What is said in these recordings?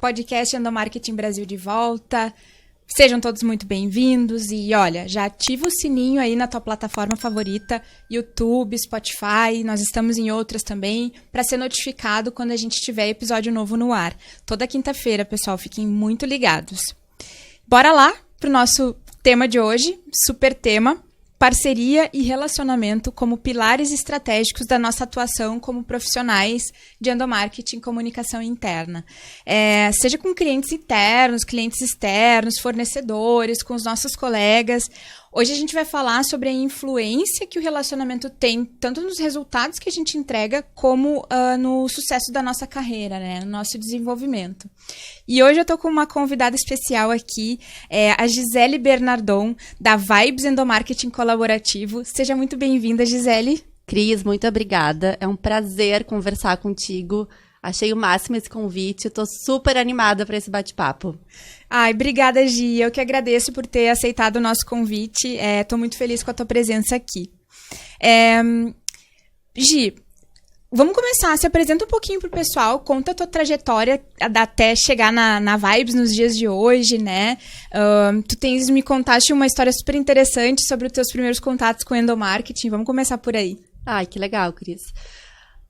podcast Endomarketing Brasil de volta. Sejam todos muito bem-vindos e, olha, já ativa o sininho aí na tua plataforma favorita, YouTube, Spotify, nós estamos em outras também, para ser notificado quando a gente tiver episódio novo no ar. Toda quinta-feira, pessoal, fiquem muito ligados. Bora lá pro nosso tema de hoje, super tema, parceria e relacionamento como pilares estratégicos da nossa atuação como profissionais de endomarketing e comunicação interna. Seja com clientes internos, clientes externos, fornecedores, com os nossos colegas. Hoje a gente vai falar sobre a influência que o relacionamento tem, tanto nos resultados que a gente entrega, como no sucesso da nossa carreira, né? No nosso desenvolvimento. E hoje eu tô com uma convidada especial aqui, a Gisele Bernardon, da Vibes Endomarketing Colaborativo. Seja muito bem-vinda, Gisele. Cris, muito obrigada. É um prazer conversar contigo. Achei o máximo esse convite. Tô super animada para esse bate-papo. Ai, obrigada, Gi. Eu que agradeço por ter aceitado o nosso convite. Tô muito feliz com a tua presença aqui. Gi, vamos começar. Se apresenta um pouquinho pro pessoal. Conta a tua trajetória até chegar na Vibes nos dias de hoje, né? Me contaste uma história super interessante sobre os teus primeiros contatos com o endomarketing. Vamos começar por aí. Ai, que legal, Cris.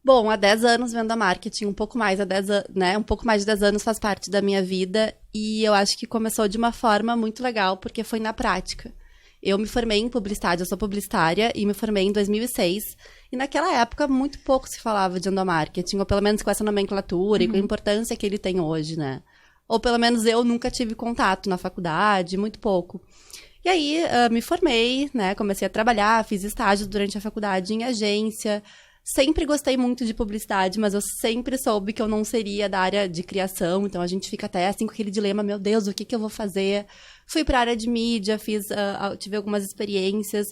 Bom, há 10 anos vendo a marketing, um pouco mais de 10 anos faz parte da minha vida e eu acho que começou de uma forma muito legal, porque foi na prática. Eu me formei em publicidade, eu sou publicitária e me formei em 2006 e naquela época muito pouco se falava de endomarketing, ou pelo menos com essa nomenclatura e com a importância que ele tem hoje, né? Ou pelo menos eu nunca tive contato na faculdade, muito pouco. E aí me formei, né? Comecei a trabalhar, fiz estágio durante a faculdade em agência. Sempre gostei muito de publicidade, mas eu sempre soube que eu não seria da área de criação. Então, a gente fica até assim com aquele dilema, meu Deus, o que eu vou fazer? Fui para a área de mídia, tive algumas experiências.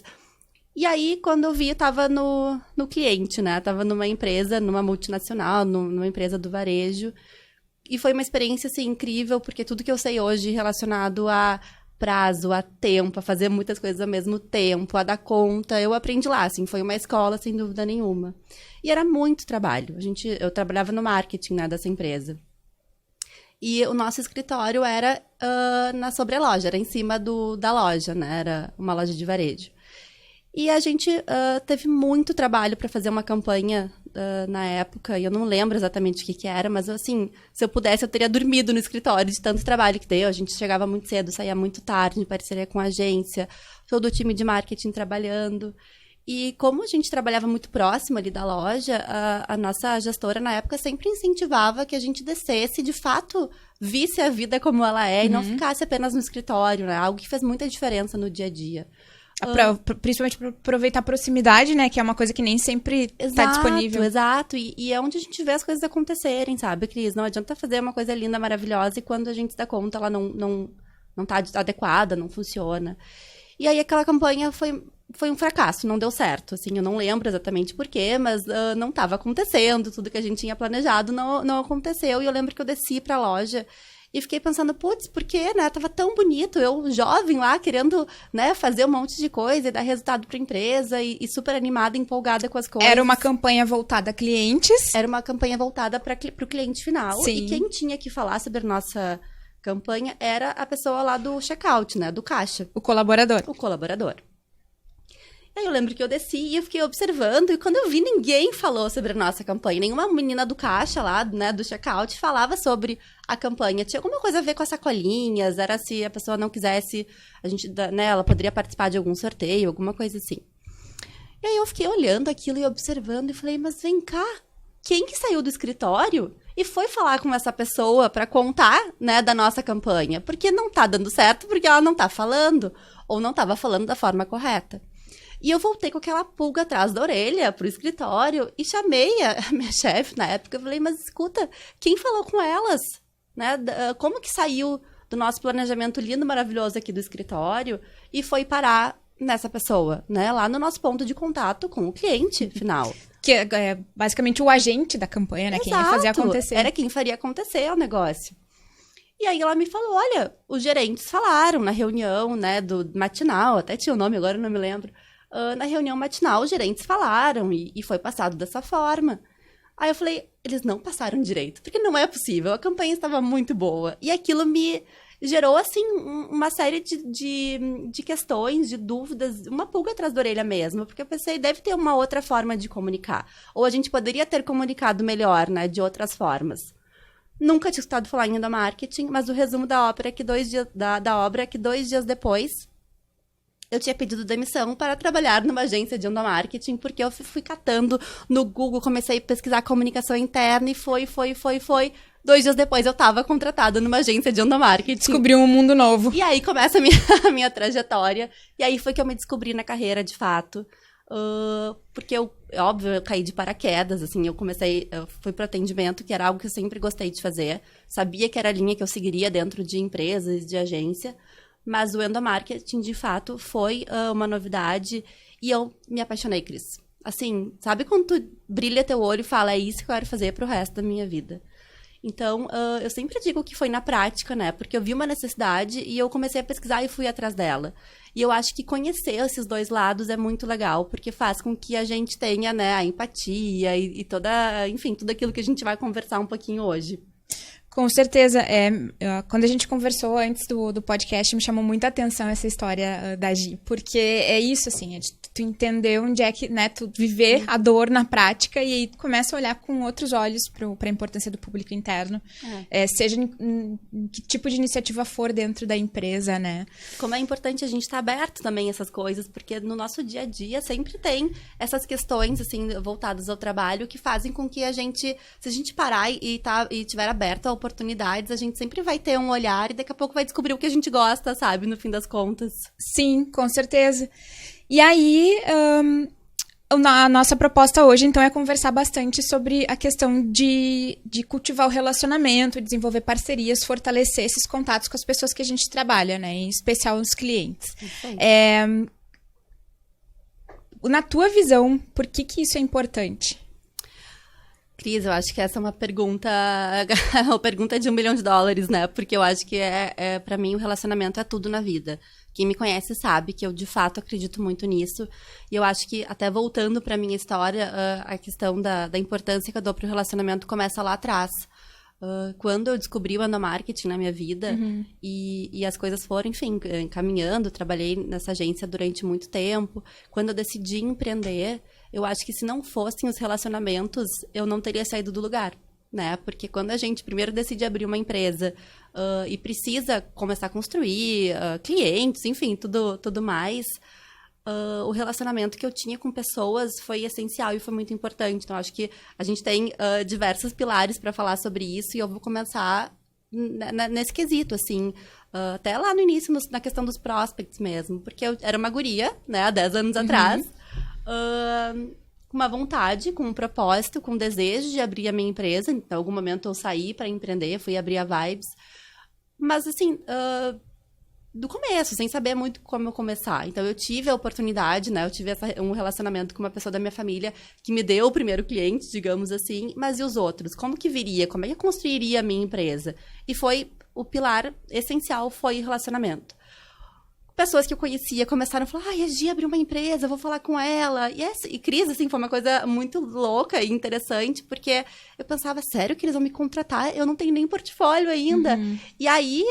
E aí, quando eu vi, eu estava no cliente, né? Estava numa empresa, numa multinacional, numa empresa do varejo. E foi uma experiência, assim, incrível, porque tudo que eu sei hoje relacionado a prazo, a tempo, a fazer muitas coisas ao mesmo tempo, a dar conta, eu aprendi lá, assim, foi uma escola sem dúvida nenhuma. E era muito trabalho. Eu trabalhava no marketing, né, dessa empresa. E o nosso escritório era na sobreloja, era em cima da loja, né, era uma loja de varejo. E a gente teve muito trabalho para fazer uma campanha na época, e eu não lembro exatamente o que era, mas assim, se eu pudesse, eu teria dormido no escritório de tanto trabalho que deu. A gente chegava muito cedo, saía muito tarde, em parceria com a agência, todo o time de marketing trabalhando. E como a gente trabalhava muito próximo ali da loja, a nossa gestora na época sempre incentivava que a gente descesse, de fato, visse a vida como ela é e não ficasse apenas no escritório, né? Algo que fez muita diferença no dia a dia. Principalmente para aproveitar a proximidade, né? Que é uma coisa que nem sempre está disponível. Exato. E é onde a gente vê as coisas acontecerem, sabe, Cris? Não adianta fazer uma coisa linda, maravilhosa, e quando a gente se dá conta, ela não tá adequada, não funciona. E aí aquela campanha foi um fracasso, não deu certo. Assim, eu não lembro exatamente por quê, mas não estava acontecendo. Tudo que a gente tinha planejado não aconteceu. E eu lembro que eu desci para a loja e fiquei pensando, putz, por quê, né? Tava tão bonito, eu jovem lá, querendo, né, fazer um monte de coisa e dar resultado pra empresa e super animada, empolgada com as coisas. Era uma campanha voltada a clientes? Era uma campanha voltada pro cliente final. Sim. E quem tinha que falar sobre a nossa campanha era a pessoa lá do checkout, né, do caixa. O colaborador. O colaborador. Aí eu lembro que eu desci e eu fiquei observando, e quando eu vi, ninguém falou sobre a nossa campanha. Nenhuma menina do caixa lá, né, do checkout, falava sobre a campanha. Tinha alguma coisa a ver com as sacolinhas, era se a pessoa não quisesse, né, ela poderia participar de algum sorteio, alguma coisa assim. E aí eu fiquei olhando aquilo e observando e falei, mas vem cá, quem que saiu do escritório e foi falar com essa pessoa para contar, né, da nossa campanha? Porque não tá dando certo, porque ela não tá falando, ou não tava falando da forma correta. E eu voltei com aquela pulga atrás da orelha pro escritório e chamei a minha chefe na época. Eu falei, mas escuta, quem falou com elas? Né? Como que saiu do nosso planejamento lindo, maravilhoso aqui do escritório e foi parar nessa pessoa, né? Lá no nosso ponto de contato com o cliente final. Que é basicamente o agente da campanha, né? Exato. Quem ia fazer acontecer. Era quem faria acontecer o negócio. E aí ela me falou, olha, os gerentes falaram na reunião, né, do matinal, até tinha o nome, agora eu não me lembro. Na reunião matinal, os gerentes falaram e foi passado dessa forma. Aí eu falei, eles não passaram direito, porque não é possível, a campanha estava muito boa. E aquilo me gerou, assim, uma série de questões, de dúvidas, uma pulga atrás da orelha mesmo, porque eu pensei, deve ter uma outra forma de comunicar. Ou a gente poderia ter comunicado melhor, né, de outras formas. Nunca tinha escutado falar em endomarketing, mas o resumo da obra é que 2 dias depois, eu tinha pedido demissão para trabalhar numa agência de endomarketing, porque eu fui catando no Google, comecei a pesquisar comunicação interna e foi. 2 dias depois eu estava contratada numa agência de endomarketing. Descobriu um mundo novo. E aí começa a minha trajetória. E aí foi que eu me descobri na carreira, de fato. Porque óbvio, eu caí de paraquedas, assim, eu fui para atendimento, que era algo que eu sempre gostei de fazer. Sabia que era a linha que eu seguiria dentro de empresas, de agência. Mas o endomarketing, de fato, foi uma novidade e eu me apaixonei, Cris. Assim, sabe quando tu brilha teu olho e fala, é isso que eu quero fazer pro resto da minha vida? Então, eu sempre digo que foi na prática, né? Porque eu vi uma necessidade e eu comecei a pesquisar e fui atrás dela. E eu acho que conhecer esses dois lados é muito legal, porque faz com que a gente tenha, né, a empatia e tudo aquilo que a gente vai conversar um pouquinho hoje. Com certeza. Quando a gente conversou antes do podcast, me chamou muita atenção essa história da Gi. Porque é isso, assim, tu entender onde é que, né, tu viver a dor na prática e aí tu começa a olhar com outros olhos para a importância do público interno. Seja em que tipo de iniciativa for dentro da empresa, né? Como é importante a gente estar aberto também a essas coisas, porque no nosso dia a dia sempre tem essas questões, assim, voltadas ao trabalho que fazem com que a gente, se a gente parar e tiver aberto a oportunidades, a gente sempre vai ter um olhar e daqui a pouco vai descobrir o que a gente gosta, sabe? No fim das contas. Sim, com certeza. E aí, a nossa proposta hoje, então, é conversar bastante sobre a questão de cultivar o relacionamento, desenvolver parcerias, fortalecer esses contatos com as pessoas que a gente trabalha, né? Em especial os clientes. Na tua visão, por que isso é importante? Cris, eu acho que essa é uma pergunta de $1 bilhão, né? Porque eu acho que para mim o relacionamento é tudo na vida. Quem me conhece sabe que eu de fato acredito muito nisso. E eu acho que, até voltando para minha história, a questão da importância que eu dou pro relacionamento começa lá atrás. Quando eu descobri o endomarketing na minha vida e as coisas foram, enfim, caminhando, trabalhei nessa agência durante muito tempo. Quando eu decidi empreender, eu acho que se não fossem os relacionamentos, eu não teria saído do lugar, né? Porque quando a gente primeiro decide abrir uma empresa e precisa começar a construir clientes, enfim, tudo mais, o relacionamento que eu tinha com pessoas foi essencial e foi muito importante. Então, acho que a gente tem diversos pilares para falar sobre isso e eu vou começar nesse quesito, assim, até lá no início, na questão dos prospects mesmo, porque eu era uma guria, né, há 10 anos atrás, com uma vontade, com um propósito, com um desejo de abrir a minha empresa. Então, em algum momento eu saí para empreender, fui abrir a Vibes, mas assim, do começo, sem saber muito como eu começar. Então, eu tive a oportunidade, né? Eu tive um relacionamento com uma pessoa da minha família que me deu o primeiro cliente, digamos assim. Mas e os outros? Como que viria? Como é que eu construiria a minha empresa? E o pilar essencial foi relacionamento. Pessoas que eu conhecia começaram a falar, a Gi abriu uma empresa, eu vou falar com ela. E Cris, assim, foi uma coisa muito louca e interessante, porque eu pensava, sério que eles vão me contratar? Eu não tenho nem portfólio ainda. E aí,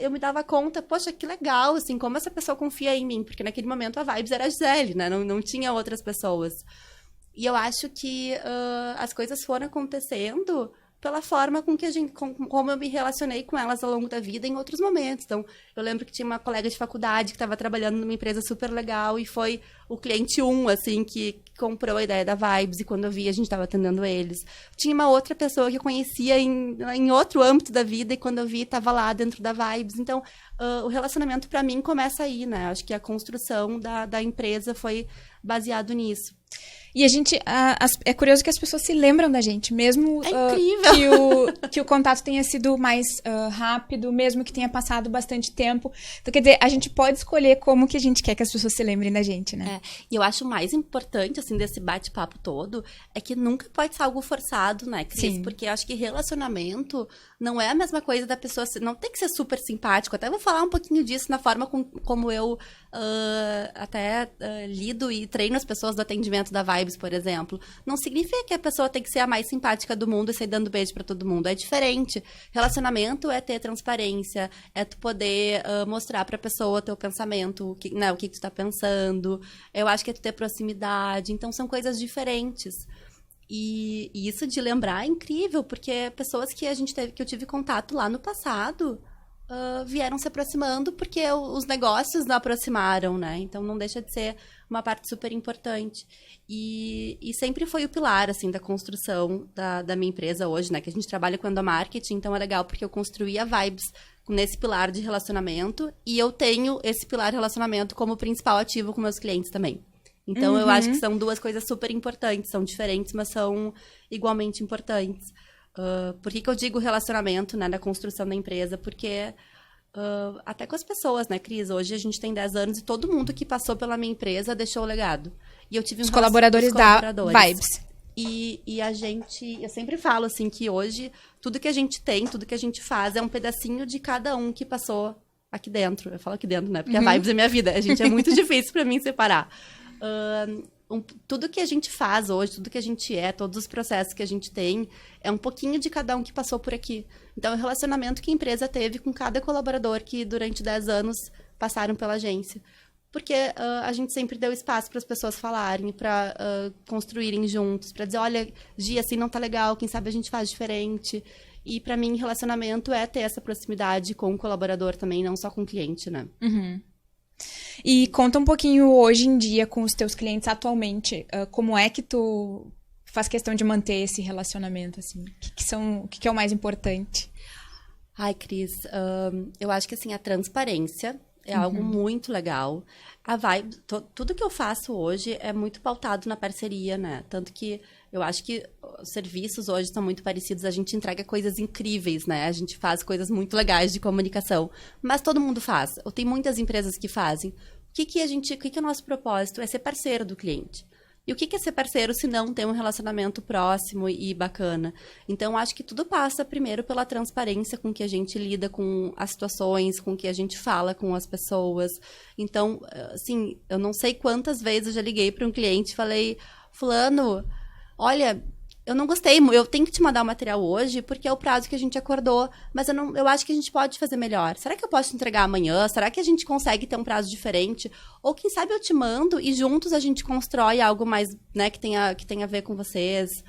eu me dava conta, poxa, que legal, assim, como essa pessoa confia em mim. Porque naquele momento a Vibes era a Gisele, né? Não tinha outras pessoas. E eu acho que as coisas foram acontecendo pela forma com que como eu me relacionei com elas ao longo da vida em outros momentos. Então, eu lembro que tinha uma colega de faculdade que estava trabalhando numa empresa super legal e foi o cliente 1, assim, que comprou a ideia da Vibes e quando eu vi, a gente estava atendendo eles. Tinha uma outra pessoa que eu conhecia em outro âmbito da vida e quando eu vi, estava lá dentro da Vibes. Então, o relacionamento, para mim, começa aí, né? Acho que a construção da empresa foi baseado nisso. E a gente, é curioso que as pessoas se lembram da gente, mesmo que o contato tenha sido mais rápido, mesmo que tenha passado bastante tempo. Então, quer dizer, a gente pode escolher como que a gente quer que as pessoas se lembrem da gente, né? E eu acho mais importante, assim, desse bate-papo todo, é que nunca pode ser algo forçado, né, Cris? Sim. Porque eu acho que relacionamento não é a mesma coisa da pessoa, não tem que ser super simpático. Até vou falar um pouquinho disso na forma como eu lido e treino as pessoas do atendimento relacionamento da Vibes, por exemplo, não significa que a pessoa tem que ser a mais simpática do mundo e sair dando beijo pra todo mundo. É diferente. Relacionamento é ter transparência, é tu poder mostrar pra pessoa teu pensamento, o que tu tá pensando. Eu acho que é tu ter proximidade. Então, são coisas diferentes. E isso de lembrar é incrível, porque pessoas que eu tive contato lá no passado vieram se aproximando porque os negócios nos aproximaram, né? Então não deixa de ser uma parte super importante. E sempre foi o pilar, assim, da construção da minha empresa hoje, né? Que a gente trabalha com endomarketing, então é legal porque eu construí a Vibes nesse pilar de relacionamento e eu tenho esse pilar de relacionamento como principal ativo com meus clientes também. Então, eu acho que são duas coisas super importantes. São diferentes, mas são igualmente importantes. Por que eu digo relacionamento, né, na construção da empresa? Porque até com as pessoas, né, Cris? Hoje a gente tem 10 anos e todo mundo que passou pela minha empresa deixou o legado. E eu tive os colaboradores da Vibes. E a gente... Eu sempre falo, assim, que hoje tudo que a gente tem, tudo que a gente faz é um pedacinho de cada um que passou aqui dentro. Eu falo aqui dentro, né? Porque a Vibes é minha vida. A gente é muito difícil pra mim separar. Tudo que a gente faz hoje, tudo que a gente todos os processos que a gente tem, é um pouquinho de cada um que passou por aqui. Então, é o relacionamento que a empresa teve com cada colaborador que durante 10 anos passaram pela agência. Porque a gente sempre deu espaço para as pessoas falarem, para construírem juntos, para dizer, olha, Gi, assim não tá legal, quem sabe a gente faz diferente. E para mim, relacionamento é ter essa proximidade com o colaborador também, não só com o cliente, né? E conta um pouquinho hoje em dia com os teus clientes atualmente, como é que tu faz questão de manter esse relacionamento, assim? O que é o mais importante? Ai, Cris, eu acho que, assim, a transparência é algo muito legal. A Vibe, tudo que eu faço hoje é muito pautado na parceria, né? Tanto que eu acho que os serviços hoje são muito parecidos. A gente entrega coisas incríveis, né? A gente faz coisas muito legais de comunicação. Mas todo mundo faz. Ou tem muitas empresas que fazem. O que é o nosso propósito? É ser parceiro do cliente. E o que é ser parceiro se não ter um relacionamento próximo e bacana? Então, acho que tudo passa primeiro pela transparência com que a gente lida com as situações, com que a gente fala com as pessoas. Então, assim, eu não sei quantas vezes eu já liguei para um cliente e falei, fulano, olha, eu não gostei, eu tenho que te mandar o material hoje porque é o prazo que a gente acordou, mas eu acho que a gente pode fazer melhor. Será que eu posso te entregar amanhã? Será que a gente consegue ter um prazo diferente? Ou quem sabe eu te mando e juntos a gente constrói algo mais, né, que tenha a ver com vocês.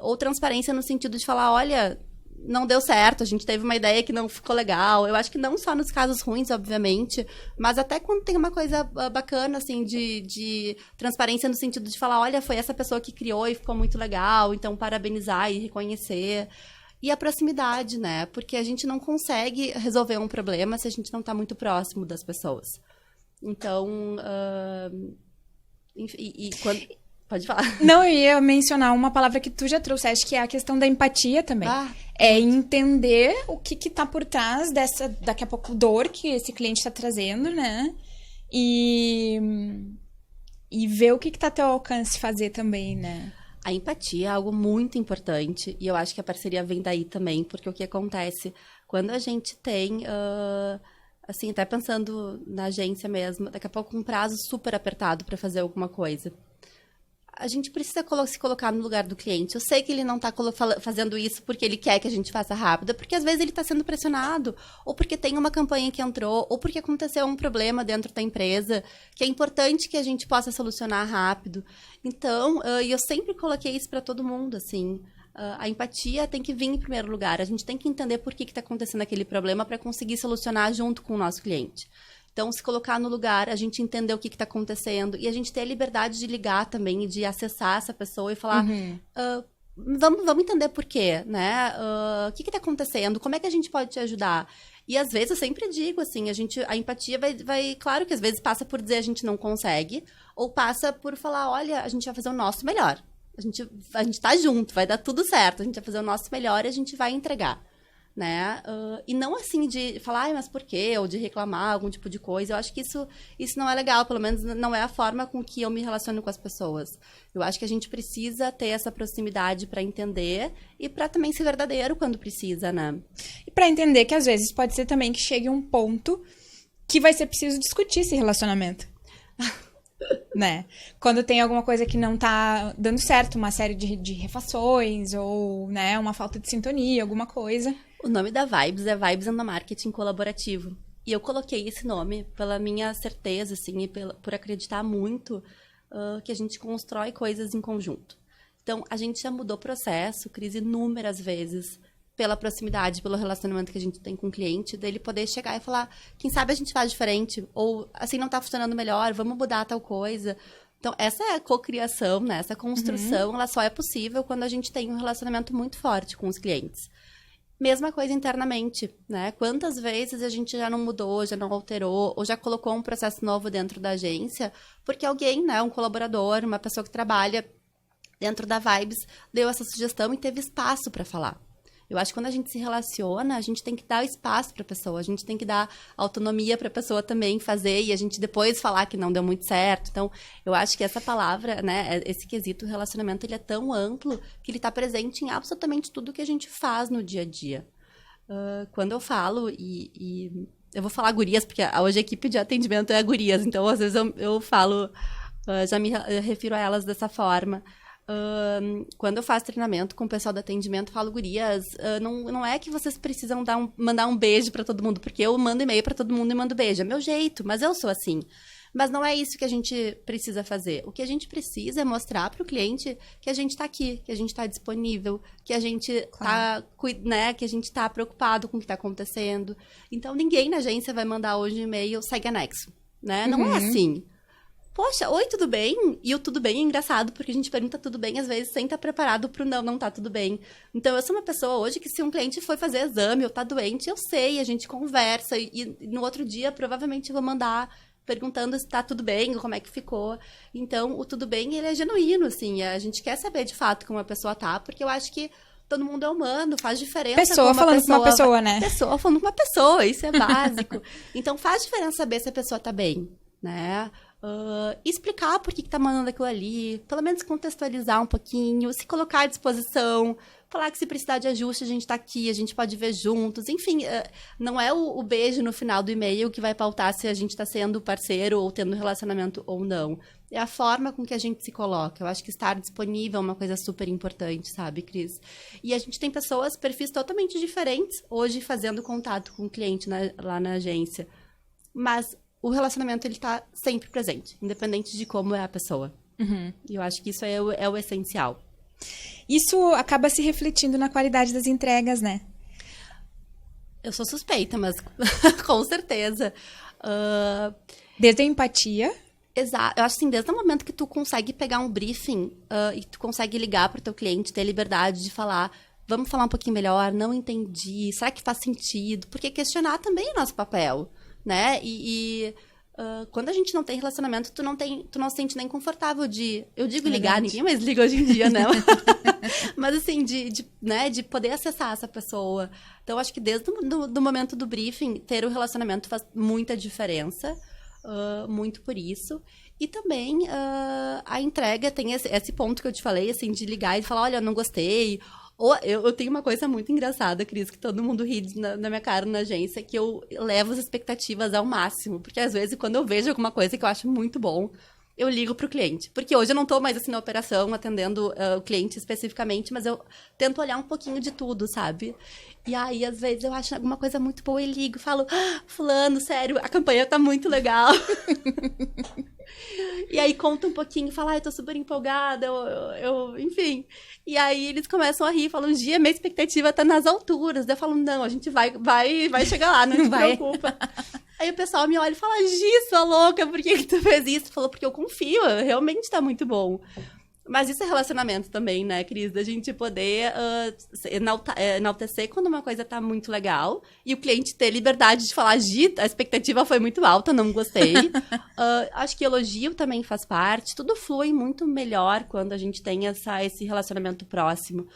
Ou transparência no sentido de falar, olha, não deu certo, a gente teve uma ideia que não ficou legal. Eu acho que não só nos casos ruins, obviamente, mas até quando tem uma coisa bacana, assim, de transparência no sentido de falar, olha, foi essa pessoa que criou e ficou muito legal, então parabenizar e reconhecer. E a proximidade, né? Porque a gente não consegue resolver um problema se a gente não está muito próximo das pessoas. Então, quando... Pode falar. Não, eu ia mencionar uma palavra que tu já trouxeste, que é a questão da empatia também. É entender o que tá por trás dessa, daqui a pouco, dor que esse cliente tá trazendo, né? E ver o que tá a teu alcance fazer também, né? A empatia é algo muito importante e eu acho que a parceria vem daí também, porque o que acontece quando a gente tem... assim, até pensando na agência mesmo, daqui a pouco um prazo super apertado para fazer alguma coisa. A gente precisa se colocar no lugar do cliente. Eu sei que ele não está fazendo isso porque ele quer que a gente faça rápido, porque às vezes ele está sendo pressionado, ou porque tem uma campanha que entrou, ou porque aconteceu um problema dentro da empresa, que é importante que a gente possa solucionar rápido. Então, eu sempre coloquei isso para todo mundo, assim. A empatia tem que vir em primeiro lugar. A gente tem que entender por que está acontecendo aquele problema para conseguir solucionar junto com o nosso cliente. Então, se colocar no lugar, a gente entender o que está acontecendo e a gente ter a liberdade de ligar também e de acessar essa pessoa e falar, vamos entender por quê, né? O que está acontecendo? Como é que a gente pode te ajudar? E às vezes eu sempre digo assim, a empatia vai, claro que às vezes passa por dizer a gente não consegue, ou passa por falar, olha, a gente vai fazer o nosso melhor. A gente tá junto, vai dar tudo certo, a gente vai fazer o nosso melhor e a gente vai entregar. Né? E não assim de falar, mas por quê? Ou de reclamar algum tipo de coisa. Eu acho que isso não é legal, pelo menos não é a forma com que eu me relaciono com as pessoas. Eu acho que a gente precisa ter essa proximidade para entender e para também ser verdadeiro quando precisa, né? E para entender que às vezes pode ser também que chegue um ponto que vai ser preciso discutir esse relacionamento. Né? Quando tem alguma coisa que não tá dando certo, uma série de refações ou, né, uma falta de sintonia, alguma coisa. O nome da Vibes é Vibes and Marketing Colaborativo. E eu coloquei esse nome pela minha certeza, assim, e por acreditar muito que a gente constrói coisas em conjunto. Então, a gente já mudou processo, Cris, inúmeras vezes, pela proximidade, pelo relacionamento que a gente tem com o cliente, dele poder chegar e falar, quem sabe a gente faz diferente, ou assim não tá funcionando melhor, vamos mudar tal coisa. Então, essa é a cocriação, né? Essa construção, ela só é possível quando a gente tem um relacionamento muito forte com os clientes. Mesma coisa internamente, né? Quantas vezes a gente já não mudou, já não alterou, ou já colocou um processo novo dentro da agência, porque alguém, né, um colaborador, uma pessoa que trabalha dentro da Vibes, deu essa sugestão e teve espaço para falar. Eu acho que quando a gente se relaciona, a gente tem que dar espaço para a pessoa, a gente tem que dar autonomia para a pessoa também fazer e a gente depois falar que não deu muito certo. Então, eu acho que essa palavra, né, esse quesito relacionamento, ele é tão amplo que ele está presente em absolutamente tudo que a gente faz no dia a dia. Quando eu falo, e eu vou falar gurias, porque hoje a equipe de atendimento é gurias, então às vezes eu falo, já me refiro a elas dessa forma. Quando eu faço treinamento com o pessoal do atendimento, eu falo, gurias, não é que vocês precisam mandar um beijo pra todo mundo, porque eu mando e-mail pra todo mundo e mando beijo. É meu jeito, mas eu sou assim. Mas não é isso que a gente precisa fazer. O que a gente precisa é mostrar pro cliente que a gente tá aqui, que a gente tá disponível, que a gente tá, né, que a gente tá preocupado com o que tá acontecendo. Então, ninguém na agência vai mandar hoje um e-mail, segue anexo, né? Não é assim. Poxa, oi, tudo bem? E o tudo bem é engraçado, porque a gente pergunta tudo bem, às vezes, sem estar preparado pro não tá tudo bem. Então, eu sou uma pessoa hoje que se um cliente foi fazer exame ou tá doente, eu sei, a gente conversa. E no outro dia, provavelmente, eu vou mandar perguntando se tá tudo bem, como é que ficou. Então, o tudo bem, ele é genuíno, assim. A gente quer saber, de fato, como a pessoa tá, porque eu acho que todo mundo é humano, faz diferença. Pessoa falando com uma pessoa, né? Pessoa falando com uma pessoa, isso é básico. Então, faz diferença saber se a pessoa tá bem, né? Explicar por que tá mandando aquilo ali, pelo menos contextualizar um pouquinho, se colocar à disposição, falar que se precisar de ajuste, a gente tá aqui, a gente pode ver juntos, enfim, não é o beijo no final do e-mail que vai pautar se a gente tá sendo parceiro ou tendo relacionamento ou não. É a forma com que a gente se coloca. Eu acho que estar disponível é uma coisa super importante, sabe, Cris? E a gente tem pessoas, perfis totalmente diferentes, hoje fazendo contato com o cliente lá na agência. Mas o relacionamento, ele tá sempre presente, independente de como é a pessoa. E eu acho que isso é o essencial. Isso acaba se refletindo na qualidade das entregas, né? Eu sou suspeita, mas com certeza. Desde a empatia. Exato. Eu acho assim, desde o momento que tu consegue pegar um briefing e tu consegue ligar pro teu cliente, ter liberdade de falar, vamos falar um pouquinho melhor, não entendi, será que faz sentido? Porque questionar também é nosso papel, né? Quando a gente não tem relacionamento, tu não se sente nem confortável de... Eu digo ligar, ninguém mais liga hoje em dia, né? Mas assim, de poder acessar essa pessoa. Então, acho que desde do momento do briefing, ter o relacionamento faz muita diferença. Muito por isso. E também a entrega tem esse ponto que eu te falei, assim, de ligar e falar, olha, eu não gostei. Ou eu tenho uma coisa muito engraçada, Cris, que todo mundo ri na minha cara na agência, que eu levo as expectativas ao máximo. Porque às vezes, quando eu vejo alguma coisa que eu acho muito bom, eu ligo pro cliente. Porque hoje eu não tô mais assim na operação, atendendo o cliente especificamente, mas eu tento olhar um pouquinho de tudo, sabe? E aí, às vezes, eu acho alguma coisa muito boa e ligo, falo, fulano, sério, a campanha tá muito legal. E aí conta um pouquinho, fala, eu tô super empolgada, enfim. E aí eles começam a rir, falam, Gia, minha expectativa tá nas alturas. Daí eu falo, não, a gente vai chegar lá, não te preocupa. Aí o pessoal me olha e fala, Gi, sua louca, por que tu fez isso? Falou, porque eu confio, realmente tá muito bom. Mas isso é relacionamento também, né, Cris? Da gente poder enaltecer quando uma coisa tá muito legal e o cliente ter liberdade de falar, Gi, a expectativa foi muito alta, não gostei. Acho que elogio também faz parte. Tudo flui muito melhor quando a gente tem esse relacionamento próximo.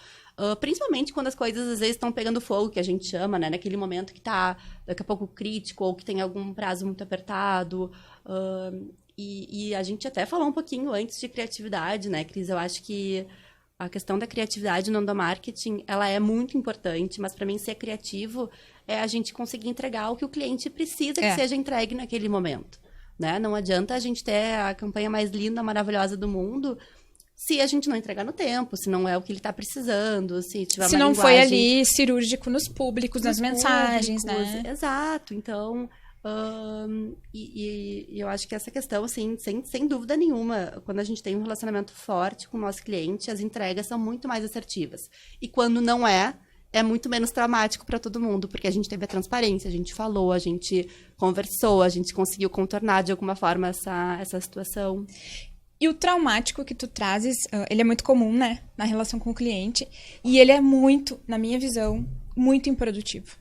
Principalmente quando as coisas às vezes estão pegando fogo, que a gente chama, né? Naquele momento que tá daqui a pouco crítico ou que tem algum prazo muito apertado. E a gente até falou um pouquinho antes de criatividade, né, Cris? Eu acho que a questão da criatividade no endomarketing, ela é muito importante, mas para mim ser criativo é a gente conseguir entregar o que o cliente precisa que seja entregue naquele momento. né? Não adianta a gente ter a campanha mais linda, maravilhosa do mundo se a gente não entregar no tempo, se não é o que ele está precisando, se tiver se uma não linguagem... foi ali cirúrgico nos públicos, nas mensagens, né? Exato. Então, eu acho que essa questão, assim, sem dúvida nenhuma, quando a gente tem um relacionamento forte com o nosso cliente, as entregas são muito mais assertivas. E quando não é muito menos traumático para todo mundo, porque a gente teve a transparência, a gente falou, a gente conversou, a gente conseguiu contornar de alguma forma essa situação. E o traumático que tu trazes, ele é muito comum, né, na relação com o cliente, e ele é muito, na minha visão, muito improdutivo.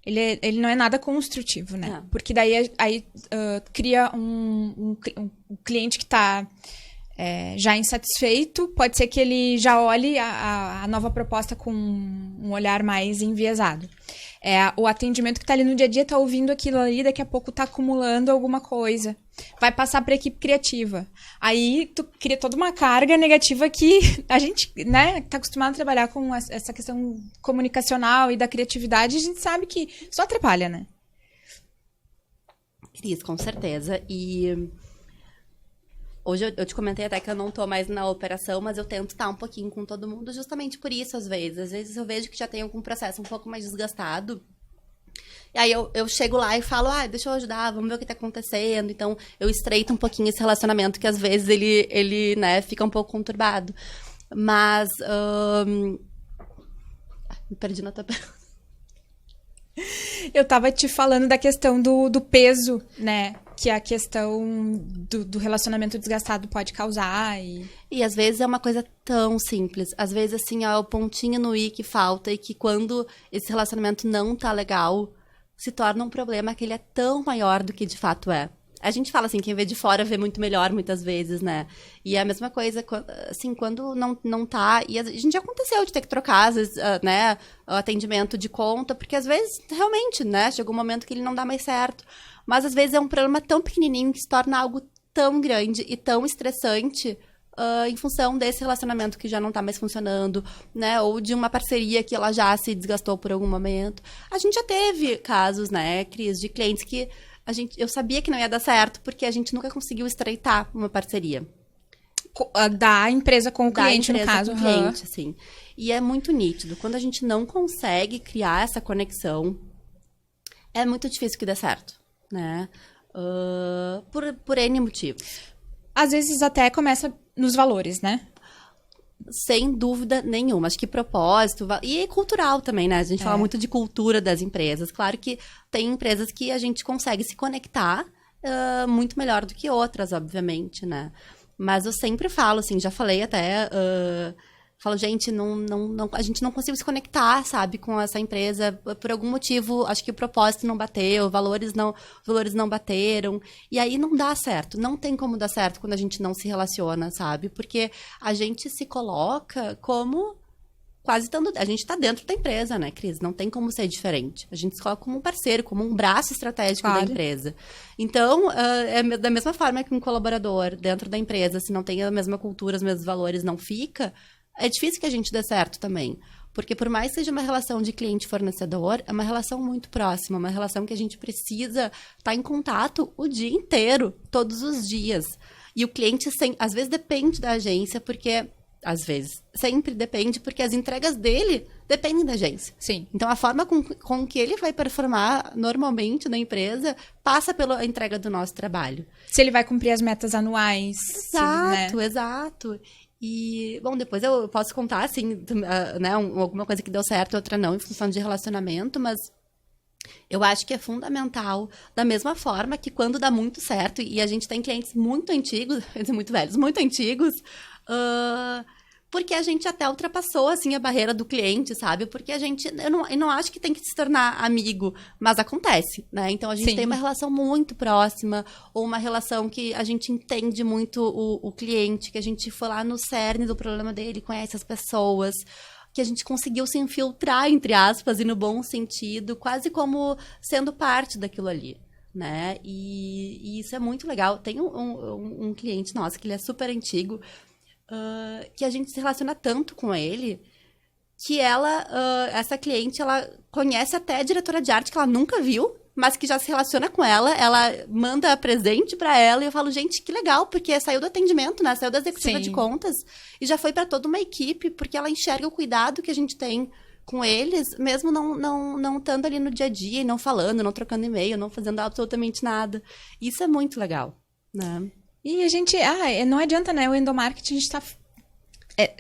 Ele não é nada construtivo, né? Não. Porque daí cria um cliente que está já insatisfeito, pode ser que ele já olhe a nova proposta com um olhar mais enviesado. O atendimento que está ali no dia a dia está ouvindo aquilo ali, daqui a pouco está acumulando alguma coisa. Vai passar para a equipe criativa. Aí tu cria toda uma carga negativa que a gente, né, está acostumado a trabalhar com essa questão comunicacional e da criatividade, a gente sabe que só atrapalha, né? Cris, com certeza. E hoje eu te comentei até que eu não tô mais na operação, mas eu tento estar um pouquinho com todo mundo justamente por isso, às vezes. Às vezes eu vejo que já tem algum processo um pouco mais desgastado. E aí eu chego lá e falo, deixa eu ajudar, vamos ver o que tá acontecendo. Então, eu estreito um pouquinho esse relacionamento que às vezes ele né, fica um pouco conturbado. Mas, me perdi na tua pergunta. Eu tava te falando da questão do peso, né? Que a questão do relacionamento desgastado pode causar. E às vezes é uma coisa tão simples. Às vezes, assim, é o pontinho no i que falta e que quando esse relacionamento não tá legal, se torna um problema que ele é tão maior do que de fato é. A gente fala assim, quem vê de fora vê muito melhor muitas vezes, né? E é a mesma coisa, assim, quando não tá... E a gente já aconteceu de ter que trocar, às vezes, né, o atendimento de conta, porque às vezes, realmente, né, chegou um momento que ele não dá mais certo. Mas às vezes é um problema tão pequenininho que se torna algo tão grande e tão estressante em função desse relacionamento que já não tá mais funcionando, né? Ou de uma parceria que ela já se desgastou por algum momento. A gente já teve casos, né, Cris, de clientes que eu sabia que não ia dar certo, porque a gente nunca conseguiu estreitar uma parceria. Da empresa com o cliente, no caso. Com o cliente, assim. E é muito nítido. Quando a gente não consegue criar essa conexão, é muito difícil que dê certo, né? Por N motivos. Às vezes até começa nos valores, né? Sem dúvida nenhuma. Acho que propósito... E cultural também, né? A gente fala muito de cultura das empresas. Claro que tem empresas que a gente consegue se conectar muito melhor do que outras, obviamente, né? Mas eu sempre falo, assim, já falei até... Falo, gente, a gente não conseguiu se conectar, sabe, com essa empresa. Por algum motivo, acho que o propósito não bateu, os valores não bateram. E aí não dá certo. Não tem como dar certo quando a gente não se relaciona, sabe? Porque a gente se coloca como quase estando... A gente está dentro da empresa, né, Cris? Não tem como ser diferente. A gente se coloca como um parceiro, como um braço estratégico da empresa. Então, é da mesma forma que um colaborador dentro da empresa, se não tem a mesma cultura, os mesmos valores, não fica... É difícil que a gente dê certo também. Porque por mais que seja uma relação de cliente-fornecedor, é uma relação muito próxima, uma relação que a gente precisa estar em contato o dia inteiro, todos os dias. E o cliente, às vezes, depende da agência, porque... Às vezes. Sempre depende, porque as entregas dele dependem da agência. Sim. Então, a forma com que ele vai performar normalmente na empresa passa pela entrega do nosso trabalho. Se ele vai cumprir as metas anuais. Exato, né? Exato. E, bom, depois eu posso contar, assim, né, alguma coisa que deu certo, outra não, em função de relacionamento, mas eu acho que é fundamental, da mesma forma que quando dá muito certo, e a gente tem clientes muito antigos, muito velhos, muito antigos, porque a gente até ultrapassou, assim, a barreira do cliente, sabe? Porque eu não acho que tem que se tornar amigo, mas acontece, né? Então, a gente tem uma relação muito próxima, ou uma relação que a gente entende muito o cliente, que a gente foi lá no cerne do problema dele, conhece as pessoas, que a gente conseguiu se infiltrar, entre aspas, e no bom sentido, quase como sendo parte daquilo ali, né? E isso é muito legal. Tem um cliente nosso que ele é super antigo, que a gente se relaciona tanto com ele, que essa cliente, ela conhece até a diretora de arte que ela nunca viu, mas que já se relaciona com ela manda presente pra ela, e eu falo, gente, que legal, porque saiu do atendimento, né? Saiu da executiva de contas, e já foi pra toda uma equipe, porque ela enxerga o cuidado que a gente tem com eles, mesmo não estando ali no dia a dia, e não falando, não trocando e-mail, não fazendo absolutamente nada. Isso é muito legal, né? E a gente, não adianta, né? O endomarketing, a gente tá...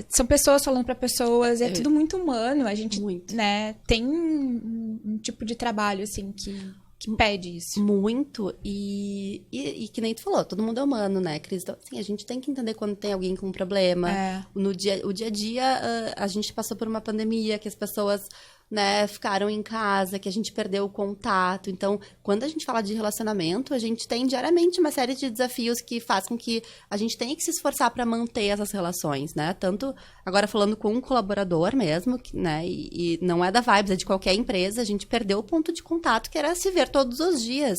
são pessoas falando para pessoas, é tudo muito humano. A gente, né, tem um tipo de trabalho, assim, que pede isso. Muito. E que nem tu falou, todo mundo é humano, né, Cris? Então, assim, a gente tem que entender quando tem alguém com um problema. O dia a dia, a gente passou por uma pandemia, que as pessoas, né, ficaram em casa, que a gente perdeu o contato. Então, quando a gente fala de relacionamento, a gente tem diariamente uma série de desafios que faz com que a gente tenha que se esforçar para manter essas relações, né? Tanto, agora falando com um colaborador mesmo, né, e não é da Vibes, é de qualquer empresa, a gente perdeu o ponto de contato, que era se ver todos os dias.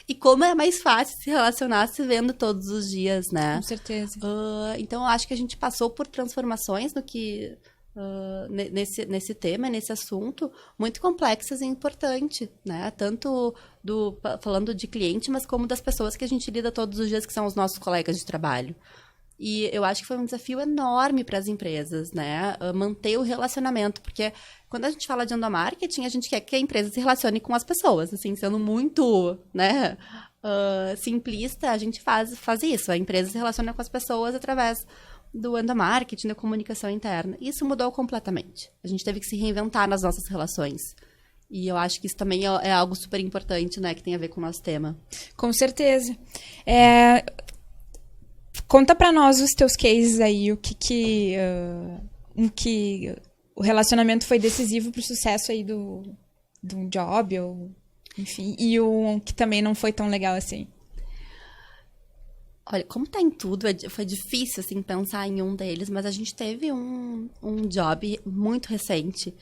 E como é mais fácil se relacionar se vendo todos os dias, né? Com certeza. Então, eu acho que a gente passou por transformações no que... nesse tema, nesse assunto, muito complexas e importante, né? Tanto falando de cliente, mas como das pessoas que a gente lida todos os dias, que são os nossos colegas de trabalho. E eu acho que foi um desafio enorme para as empresas, né? Manter o relacionamento, porque quando a gente fala de endomarketing, a gente quer que a empresa se relacione com as pessoas, assim, sendo muito, né, simplista, a gente faz isso. A empresa se relaciona com as pessoas através do endomarketing, da comunicação interna. Isso mudou completamente. A gente teve que se reinventar nas nossas relações. E eu acho que isso também é algo super importante, né? Que tem a ver com o nosso tema. Com certeza. Conta pra nós os teus cases aí, que o relacionamento foi decisivo pro sucesso aí do job, ou, enfim, e o que também não foi tão legal assim. Olha, como tá em tudo, foi difícil, assim, pensar em um deles, mas a gente teve um job muito recente,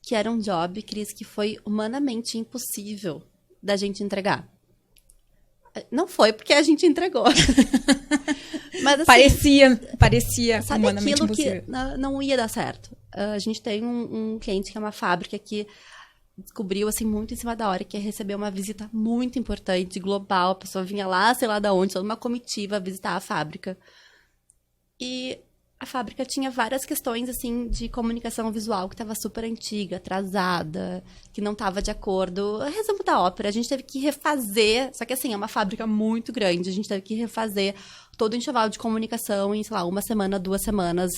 que era um job, Cris, que foi humanamente impossível da gente entregar. Não foi porque a gente entregou. Mas, assim, parecia sabe humanamente aquilo impossível. Que não ia dar certo? A gente tem um cliente que é uma fábrica que descobriu, assim, muito em cima da hora, que ia receber uma visita muito importante, global. A pessoa vinha lá, sei lá de onde, toda uma comitiva visitar a fábrica. E a fábrica tinha várias questões, assim, de comunicação visual que estava super antiga, atrasada, que não estava de acordo. Resumo da ópera, a gente teve que refazer, só que, assim, é uma fábrica muito grande, a gente teve que refazer todo o enxoval de comunicação em, sei lá, 1 semana, 2 semanas,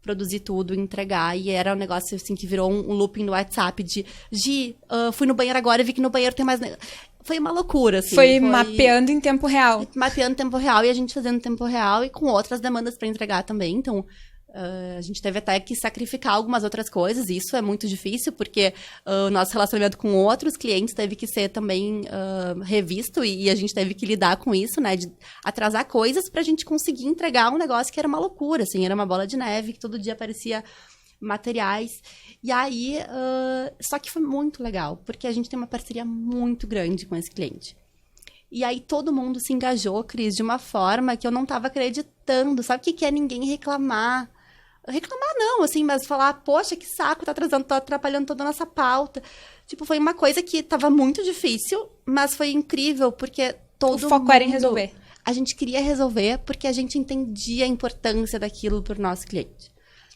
produzir tudo, entregar, e era um negócio, assim, que virou um looping no WhatsApp de fui no banheiro agora e vi que no banheiro tem mais... Foi uma loucura, assim. Foi mapeando em tempo real. Mapeando em tempo real, e a gente fazendo em tempo real, e com outras demandas para entregar também, então... a gente teve até que sacrificar algumas outras coisas, e isso é muito difícil, porque o nosso relacionamento com outros clientes teve que ser também revisto, e a gente teve que lidar com isso, né, de atrasar coisas pra gente conseguir entregar um negócio que era uma loucura, assim, era uma bola de neve, que todo dia aparecia materiais, e aí, só que foi muito legal, porque a gente tem uma parceria muito grande com esse cliente. E aí todo mundo se engajou, Cris, de uma forma que eu não tava acreditando, sabe o que é ninguém reclamar? Reclamar não, assim, mas falar, poxa, que saco, tá atrapalhando toda a nossa pauta. Tipo, foi uma coisa que tava muito difícil, mas foi incrível, porque todo mundo... O foco era em resolver. A gente queria resolver porque a gente entendia a importância daquilo pro nosso cliente.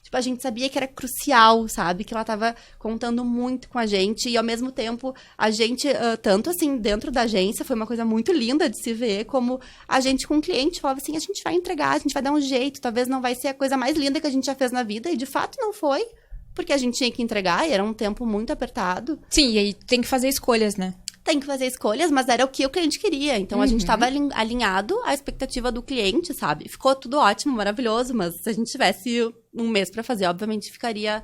Tipo, a gente sabia que era crucial, sabe? Que ela tava contando muito com a gente. E, ao mesmo tempo, a gente, tanto assim, dentro da agência, foi uma coisa muito linda de se ver, como a gente com o cliente falava assim, a gente vai entregar, a gente vai dar um jeito, talvez não vai ser a coisa mais linda que a gente já fez na vida. E, de fato, não foi, porque a gente tinha que entregar e era um tempo muito apertado. Sim, e aí tem que fazer escolhas, né? Tem que fazer escolhas, mas era o que o cliente queria. Então, a gente estava alinhado à expectativa do cliente, sabe? Ficou tudo ótimo, maravilhoso, mas se a gente tivesse um mês para fazer, obviamente ficaria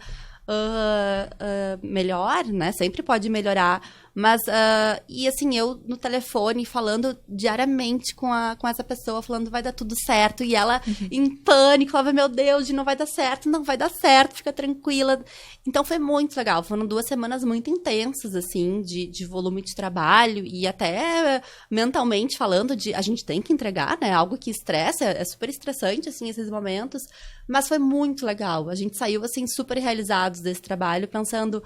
melhor, né? Sempre pode melhorar. Mas, e assim, eu no telefone falando diariamente com essa pessoa, falando vai dar tudo certo. E ela em pânico, falava, meu Deus, não vai dar certo, não vai dar certo, fica tranquila. Então foi muito legal, foram 2 semanas muito intensas, assim, de volume de trabalho. E até mentalmente falando a gente tem que entregar, né? Algo que estressa, é super estressante, assim, esses momentos. Mas foi muito legal, a gente saiu, assim, super realizados desse trabalho, pensando...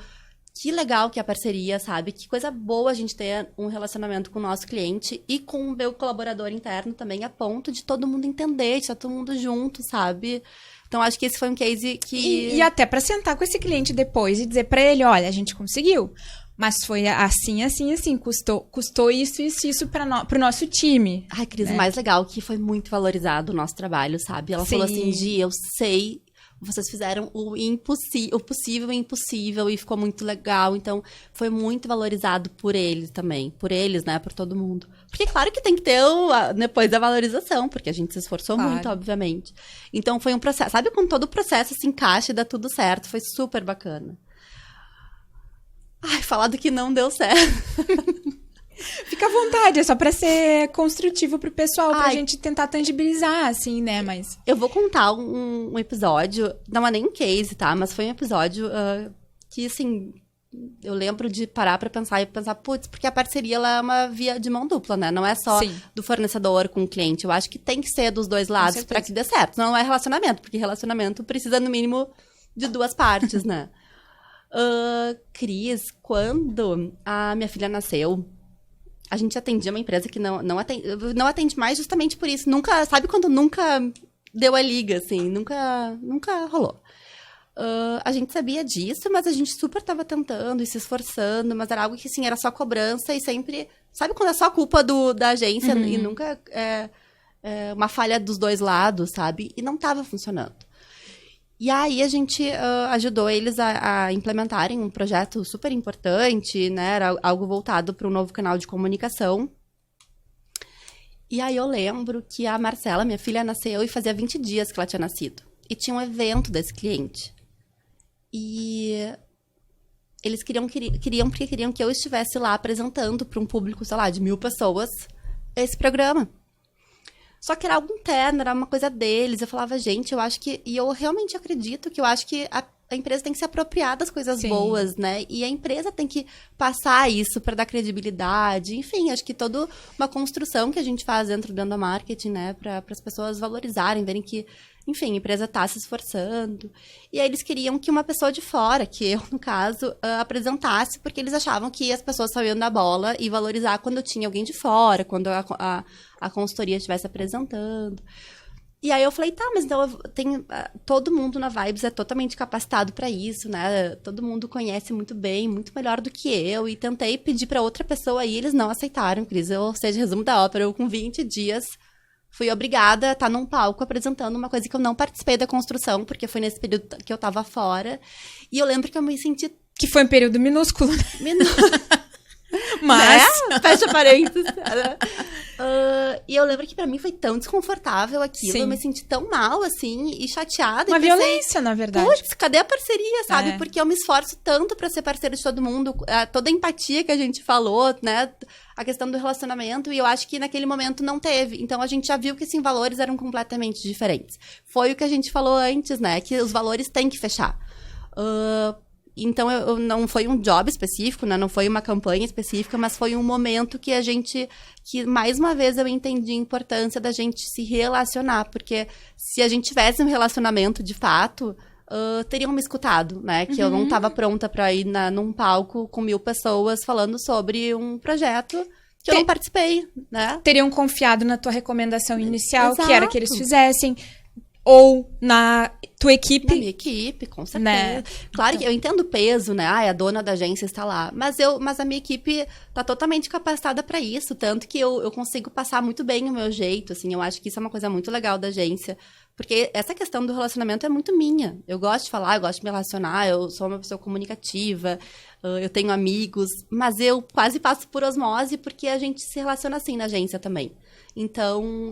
que legal que é a parceria, sabe? Que coisa boa a gente ter um relacionamento com o nosso cliente e com o meu colaborador interno também, a ponto de todo mundo entender, de estar todo mundo junto, sabe? Então, acho que esse foi um case que... E até pra sentar com esse cliente depois e dizer pra ele, olha, a gente conseguiu, mas foi assim, assim, assim, custou isso pro nosso time. Ai, Cris, o mais legal que foi muito valorizado o nosso trabalho, sabe? Ela falou assim, Gi, eu sei... Vocês fizeram o possível e impossível e ficou muito legal. Então, foi muito valorizado por eles também. Por eles, né? Por todo mundo. Porque, claro que tem que ter depois a valorização, porque a gente se esforçou muito, obviamente. Então, foi um processo. Sabe quando todo o processo se encaixa e dá tudo certo? Foi super bacana. Ai, falar do que não deu certo. Fica à vontade, é só pra ser construtivo pro pessoal, pra gente tentar tangibilizar, assim, né, mas... Eu vou contar um episódio, não é nem um case, tá? Mas foi um episódio que, assim, eu lembro de parar pra pensar putz, porque a parceria, ela é uma via de mão dupla, né? Não é só do fornecedor com o cliente. Eu acho que tem que ser dos dois lados pra que dê certo. Não é relacionamento, porque relacionamento precisa, no mínimo, de duas partes, né? Cris, quando a minha filha nasceu... A gente atendia uma empresa que não atende mais justamente por isso. Nunca, sabe quando nunca deu a liga, assim? Nunca rolou. A gente sabia disso, mas a gente super tava tentando e se esforçando, mas era algo que, assim, era só cobrança e sempre... Sabe quando é só culpa da agência e nunca é uma falha dos dois lados, sabe? E não tava funcionando. E aí, a gente ajudou eles a implementarem um projeto super importante, né? Era algo voltado para um novo canal de comunicação. E aí, eu lembro que a Marcela, minha filha, nasceu e fazia 20 dias que ela tinha nascido. E tinha um evento desse cliente. E eles queriam que eu estivesse lá apresentando para um público, sei lá, de 1.000 pessoas, esse programa. Só que era algo interno, era uma coisa deles. Eu falava, gente, eu acho que... E eu realmente acredito que eu acho que a empresa tem que se apropriar das coisas boas, né? E a empresa tem que passar isso para dar credibilidade. Enfim, acho que toda uma construção que a gente faz dentro do marketing, né? Para as pessoas valorizarem, verem que, enfim, a empresa está se esforçando. E aí eles queriam que uma pessoa de fora, que eu, no caso, apresentasse, porque eles achavam que as pessoas sabiam da bola e valorizar quando tinha alguém de fora, quando a consultoria estivesse apresentando. E aí eu falei, tá, mas então todo mundo na Vibes é totalmente capacitado para isso, né? Todo mundo conhece muito bem, muito melhor do que eu. E tentei pedir para outra pessoa e eles não aceitaram, Cris. Ou seja, resumo da ópera, eu com 20 dias fui obrigada a estar num palco apresentando uma coisa que eu não participei da construção, porque foi nesse período que eu tava fora. E eu lembro que eu me senti... Que foi um período minúsculo, né? Mas... Né? Fecha parênteses. E eu lembro que pra mim foi tão desconfortável aquilo. Sim. Eu me senti tão mal, assim, e chateada. Uma violência, na verdade. Putz, cadê a parceria, sabe? Porque eu me esforço tanto pra ser parceira de todo mundo. Toda a empatia que a gente falou, né? A questão do relacionamento. E eu acho que naquele momento não teve. Então, a gente já viu que, assim, valores eram completamente diferentes. Foi o que a gente falou antes, né? Que os valores têm que fechar. Então, não foi um job específico, né? Não foi uma campanha específica, mas foi um momento que que mais uma vez eu entendi a importância da gente se relacionar, porque se a gente tivesse um relacionamento de fato, teriam me escutado, né? Que eu não estava pronta para ir num palco com 1.000 pessoas falando sobre um projeto que eu não participei, né? Teriam confiado na tua recomendação inicial, Exato. Que era que eles fizessem... Ou na tua equipe. Na minha equipe, com certeza. Né? Claro que eu entendo o peso, né? A dona da agência está lá. Mas a minha equipe está totalmente capacitada para isso. Tanto que eu consigo passar muito bem o meu jeito, assim. Eu acho que isso é uma coisa muito legal da agência. Porque essa questão do relacionamento é muito minha. Eu gosto de falar, eu gosto de me relacionar. Eu sou uma pessoa comunicativa. Eu tenho amigos. Mas eu quase passo por osmose porque a gente se relaciona assim na agência também. Então,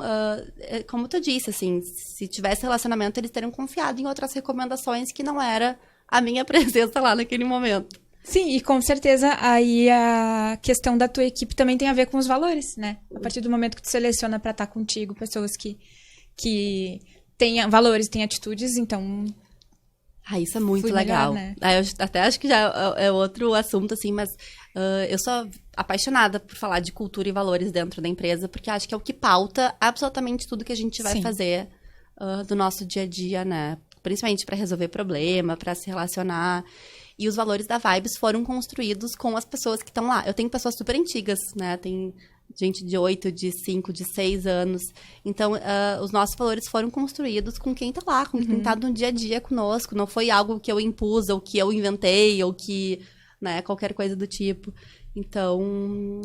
como tu disse, assim, se tivesse relacionamento, eles teriam confiado em outras recomendações que não era a minha presença lá naquele momento. Sim, e com certeza aí a questão da tua equipe também tem a ver com os valores, né? A partir do momento que tu seleciona para estar contigo pessoas que têm valores, têm atitudes, então... isso é muito legal. Melhor, né? Eu até acho que já é outro assunto, assim, mas eu sou apaixonada por falar de cultura e valores dentro da empresa, porque acho que é o que pauta absolutamente tudo que a gente vai fazer do nosso dia a dia, né? Principalmente para resolver problema, para se relacionar. E os valores da Vibes foram construídos com as pessoas que estão lá. Eu tenho pessoas super antigas, né? Tem gente de 8, de 5, de 6 anos. Então, os nossos valores foram construídos com quem tá lá, com quem tá no dia a dia conosco. Não foi algo que eu impus, ou que eu inventei, ou que, né, qualquer coisa do tipo. Então,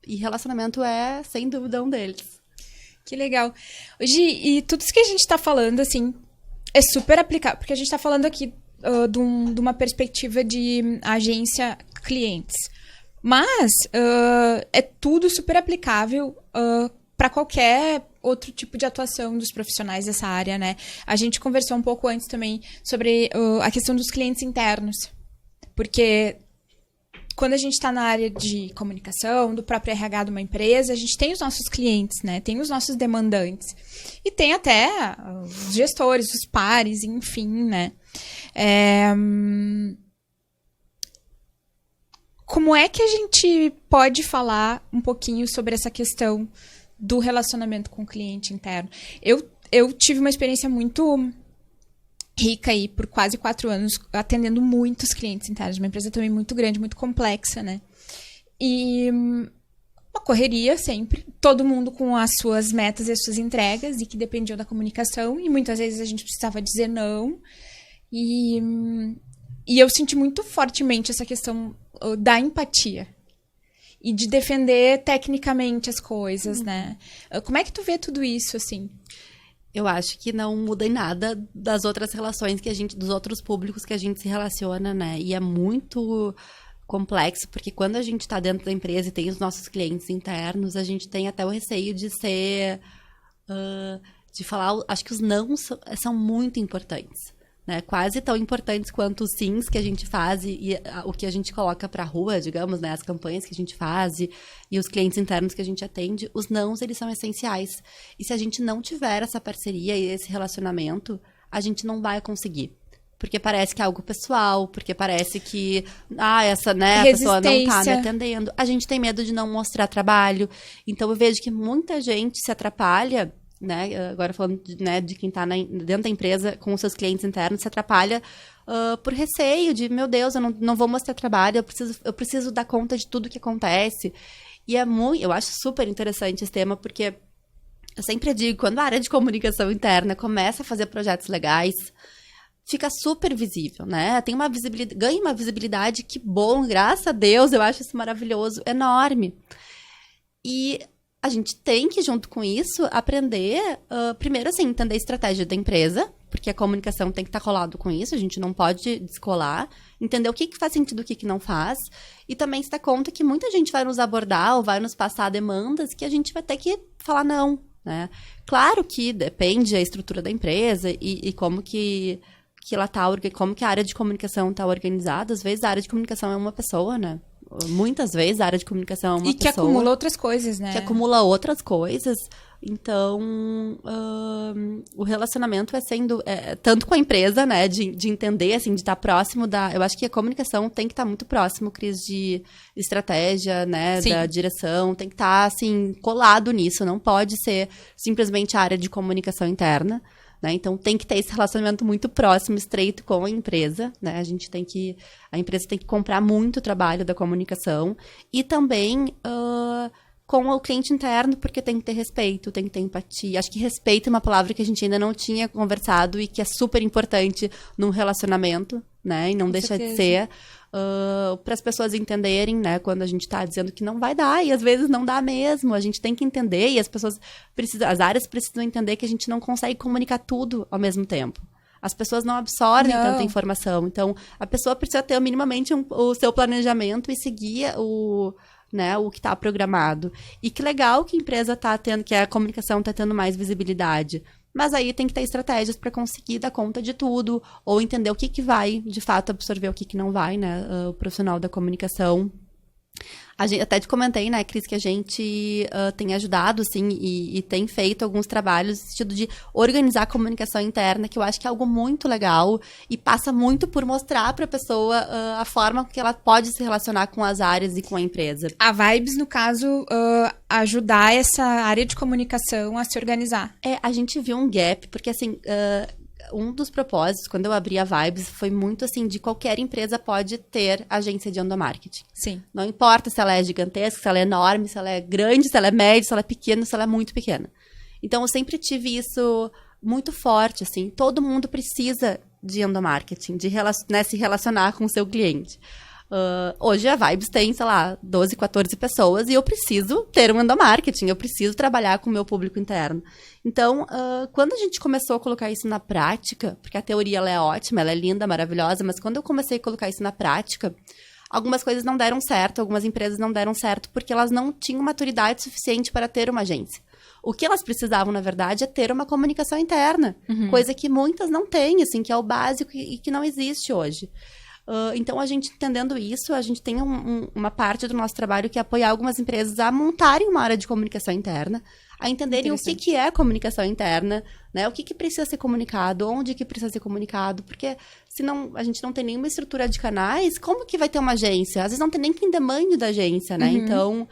e relacionamento é, sem dúvida, um deles. Que legal. Gi, e tudo isso que a gente tá falando, assim, é super aplicável, porque a gente tá falando aqui de uma perspectiva de agência clientes. Mas é tudo super aplicável para qualquer outro tipo de atuação dos profissionais dessa área, né? A gente conversou um pouco antes também sobre a questão dos clientes internos. Porque quando a gente está na área de comunicação, do próprio RH de uma empresa, a gente tem os nossos clientes, né? Tem os nossos demandantes. E tem até os gestores, os pares, enfim, né? Como é que a gente pode falar um pouquinho sobre essa questão do relacionamento com o cliente interno? Eu tive uma experiência muito rica aí por quase 4 anos, atendendo muitos clientes internos. Uma empresa também muito grande, muito complexa, né? E uma correria sempre. Todo mundo com as suas metas e as suas entregas e que dependiam da comunicação. E muitas vezes a gente precisava dizer não. E eu senti muito fortemente essa questão da empatia e de defender tecnicamente as coisas, né? Como é que tu vê tudo isso, assim? Eu acho que não muda em nada das outras relações que a gente, dos outros públicos que a gente se relaciona, né? E é muito complexo, porque quando a gente tá dentro da empresa e tem os nossos clientes internos, a gente tem até o receio de ser, de falar, acho que os não são muito importantes. Né, quase tão importantes quanto os sims que a gente faz e o que a gente coloca pra rua, digamos, né, as campanhas que a gente faz e os clientes internos que a gente atende, os nãos, eles são essenciais. E se a gente não tiver essa parceria e esse relacionamento, a gente não vai conseguir. Porque parece que é algo pessoal, porque parece que, essa, né, a pessoa não tá me atendendo. A gente tem medo de não mostrar trabalho. Então, eu vejo que muita gente se atrapalha, né, agora falando de quem está dentro da empresa com os seus clientes internos, se atrapalha por receio de, meu Deus, eu não vou mostrar trabalho, eu preciso dar conta de tudo que acontece. E eu acho super interessante esse tema, porque eu sempre digo, quando a área de comunicação interna começa a fazer projetos legais, fica super visível, né? Tem uma visibilidade, ganha uma visibilidade, que bom, graças a Deus, eu acho isso maravilhoso, enorme. E a gente tem que, junto com isso, aprender, primeiro, assim, entender a estratégia da empresa, porque a comunicação tem que estar colado com isso, a gente não pode descolar, entender o que faz sentido e o que não faz, e também se dar conta que muita gente vai nos abordar ou vai nos passar demandas que a gente vai ter que falar não, né? Claro que depende da estrutura da empresa e como que ela tá, como que a área de comunicação está organizada. Às vezes a área de comunicação é uma pessoa, né? Muitas vezes a área de comunicação é uma pessoa. E que acumula outras coisas, né? Que acumula outras coisas. Então, o relacionamento vai sendo, tanto com a empresa, né? De entender, assim, de estar próximo da... Eu acho que a comunicação tem que estar muito próximo, Cris, de estratégia, né? Sim. Da direção. Tem que estar, assim, colado nisso. Não pode ser simplesmente a área de comunicação interna. Né? Então, tem que ter esse relacionamento muito próximo, estreito com a empresa, né? A empresa tem que comprar muito o trabalho da comunicação e também com o cliente interno, porque tem que ter respeito, tem que ter empatia. Acho que respeito é uma palavra que a gente ainda não tinha conversado e que é super importante num relacionamento, né? E não deixa de ser, para as pessoas entenderem, né? Quando a gente está dizendo que não vai dar, e às vezes não dá mesmo. A gente tem que entender, e as áreas precisam entender que a gente não consegue comunicar tudo ao mesmo tempo. As pessoas não absorvem tanta informação. Então, a pessoa precisa ter minimamente o seu planejamento e seguir o que está programado. E que legal que a empresa está tendo, que a comunicação está tendo mais visibilidade. Mas aí tem que ter estratégias para conseguir dar conta de tudo, ou entender o que vai, de fato, absorver o que não vai, né? O profissional da comunicação. Até te comentei, né, Cris, que a gente tem ajudado, assim, e tem feito alguns trabalhos no sentido de organizar a comunicação interna, que eu acho que é algo muito legal e passa muito por mostrar para a pessoa a forma que ela pode se relacionar com as áreas e com a empresa. A Vibes, no caso, ajudar essa área de comunicação a se organizar. A gente viu um gap, porque, assim... um dos propósitos, quando eu abri a Vibes, foi muito assim, de qualquer empresa pode ter agência de endomarketing. Sim. Não importa se ela é gigantesca, se ela é enorme, se ela é grande, se ela é média, se ela é pequena, se ela é muito pequena. Então, eu sempre tive isso muito forte, assim. Todo mundo precisa de endomarketing, de se relacionar com o seu cliente. Hoje a Vibes tem, sei lá, 12, 14 pessoas e eu preciso ter um endomarketing, eu preciso trabalhar com o meu público interno. Então, quando a gente começou a colocar isso na prática, porque a teoria ela é ótima, ela é linda, maravilhosa, mas quando eu comecei a colocar isso na prática, algumas coisas não deram certo, algumas empresas não deram certo, porque elas não tinham maturidade suficiente para ter uma agência. O que elas precisavam, na verdade, é ter uma comunicação interna, coisa que muitas não têm, assim, que é o básico e que não existe hoje. Então, a gente entendendo isso, a gente tem uma parte do nosso trabalho que é apoiar algumas empresas a montarem uma área de comunicação interna, a entenderem o que é comunicação interna, né? O que precisa ser comunicado, onde que precisa ser comunicado, porque senão a gente não tem nenhuma estrutura de canais, como que vai ter uma agência? Às vezes não tem nem quem demande da agência, né? Então...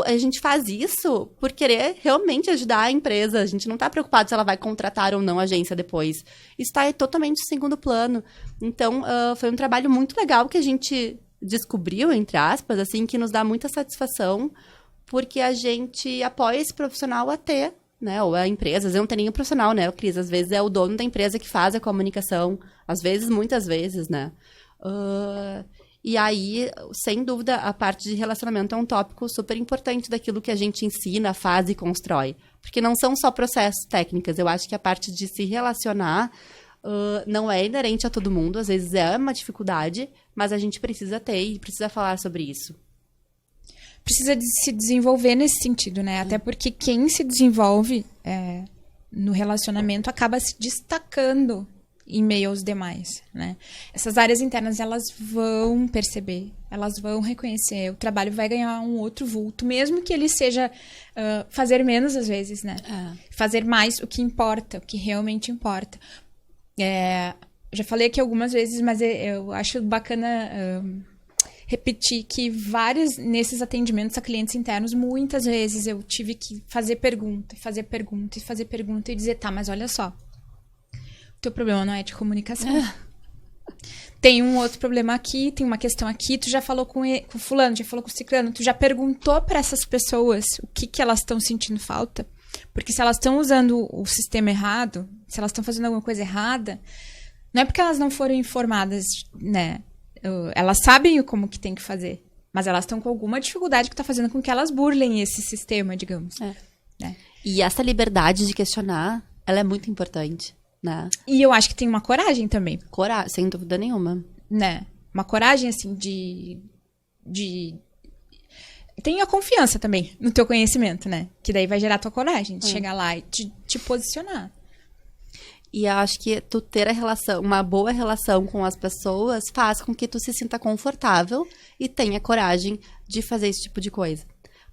a gente faz isso por querer realmente ajudar a empresa. A gente não está preocupado se ela vai contratar ou não a agência depois. Isso está totalmente em segundo plano. Então, foi um trabalho muito legal que a gente descobriu, entre aspas, assim, que nos dá muita satisfação, porque a gente apoia esse profissional a ter, né? Ou a empresa, às vezes não tem nenhum profissional, né, Cris? Às vezes é o dono da empresa que faz a comunicação. Às vezes, muitas vezes, né? E aí, sem dúvida, a parte de relacionamento é um tópico super importante daquilo que a gente ensina, faz e constrói. Porque não são só processos técnicos. Eu acho que a parte de se relacionar não é inerente a todo mundo. Às vezes é uma dificuldade, mas a gente precisa ter e precisa falar sobre isso. Precisa de se desenvolver nesse sentido, né? Até porque quem se desenvolve no relacionamento acaba se destacando em meio aos demais, né? Essas áreas internas, elas vão perceber, elas vão reconhecer, o trabalho vai ganhar um outro vulto, mesmo que ele seja fazer menos às vezes, né? Fazer mais o que importa, o que realmente importa. Já falei aqui algumas vezes, mas eu acho bacana repetir que nesses atendimentos a clientes internos, muitas vezes eu tive que fazer pergunta e dizer, tá, mas olha só, teu problema não é de comunicação. Tem um outro problema aqui, tem uma questão aqui, tu já falou com fulano, já falou com o ciclano, tu já perguntou para essas pessoas o que elas estão sentindo falta? Porque se elas estão usando o sistema errado, se elas estão fazendo alguma coisa errada, não é porque elas não foram informadas, né? Elas sabem como que tem que fazer, mas elas estão com alguma dificuldade que está fazendo com que elas burlem esse sistema, digamos. Né? E essa liberdade de questionar, ela é muito importante. Né? E eu acho que tem uma coragem também. Sem dúvida nenhuma. Né? Uma coragem, assim, de... Tem a confiança também no teu conhecimento, né? Que daí vai gerar a tua coragem de chegar lá e te posicionar. E eu acho que tu ter uma boa relação com as pessoas faz com que tu se sinta confortável e tenha coragem de fazer esse tipo de coisa.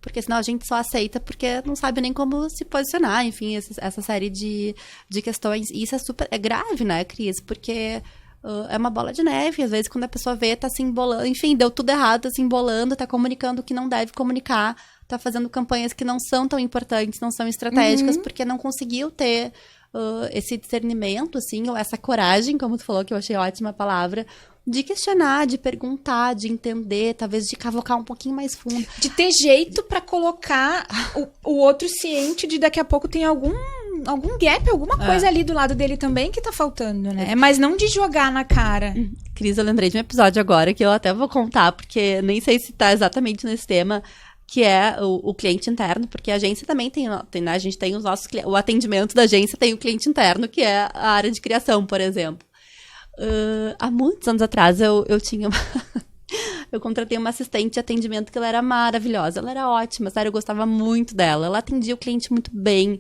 Porque senão a gente só aceita porque não sabe nem como se posicionar, enfim, essa série de questões. E isso é grave, né, Cris? Porque é uma bola de neve. Às vezes, quando a pessoa vê, tá se embolando, enfim, deu tudo errado, tá se embolando, tá comunicando o que não deve comunicar, tá fazendo campanhas que não são tão importantes, não são estratégicas, porque não conseguiu ter esse discernimento, assim, ou essa coragem, como tu falou, que eu achei ótima a palavra, de questionar, de perguntar, de entender, talvez de cavocar um pouquinho mais fundo. De ter jeito pra colocar o outro ciente de daqui a pouco tem algum gap, alguma coisa ali do lado dele também que tá faltando, né? Mas não de jogar na cara. Cris, eu lembrei de um episódio agora que eu até vou contar, porque nem sei se tá exatamente nesse tema, que é o cliente interno, porque a agência também tem, né? A gente tem os nossos clientes, o atendimento da agência tem o cliente interno, que é a área de criação, por exemplo. Há muitos anos atrás, eu tinha eu contratei uma assistente de atendimento que ela era maravilhosa, ela era ótima, sério, eu gostava muito dela, ela atendia o cliente muito bem,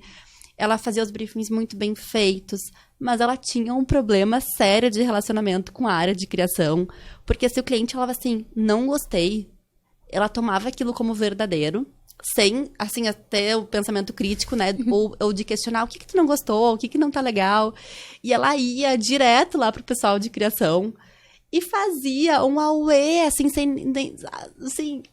ela fazia os briefings muito bem feitos, mas ela tinha um problema sério de relacionamento com a área de criação, porque se o cliente falava assim, não gostei, ela tomava aquilo como verdadeiro, sem, assim, até o pensamento crítico, né? Ou de questionar o que tu não gostou, o que não tá legal. E ela ia direto lá pro pessoal de criação e fazia um auê, assim, sem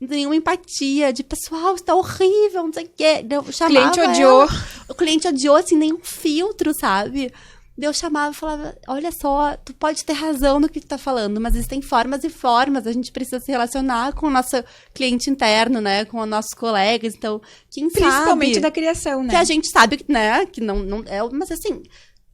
nenhuma empatia, de pessoal, isso tá horrível, não sei o quê. O cliente odiou. O cliente odiou, assim, nenhum filtro, sabe? Daí eu chamava e falava, olha só, tu pode ter razão no que tu tá falando, mas existem formas e formas, a gente precisa se relacionar com o nosso cliente interno, né, com os nossos colegas, então, quem Principalmente sabe... da criação, né? Que a gente sabe, né, que não é... Mas assim,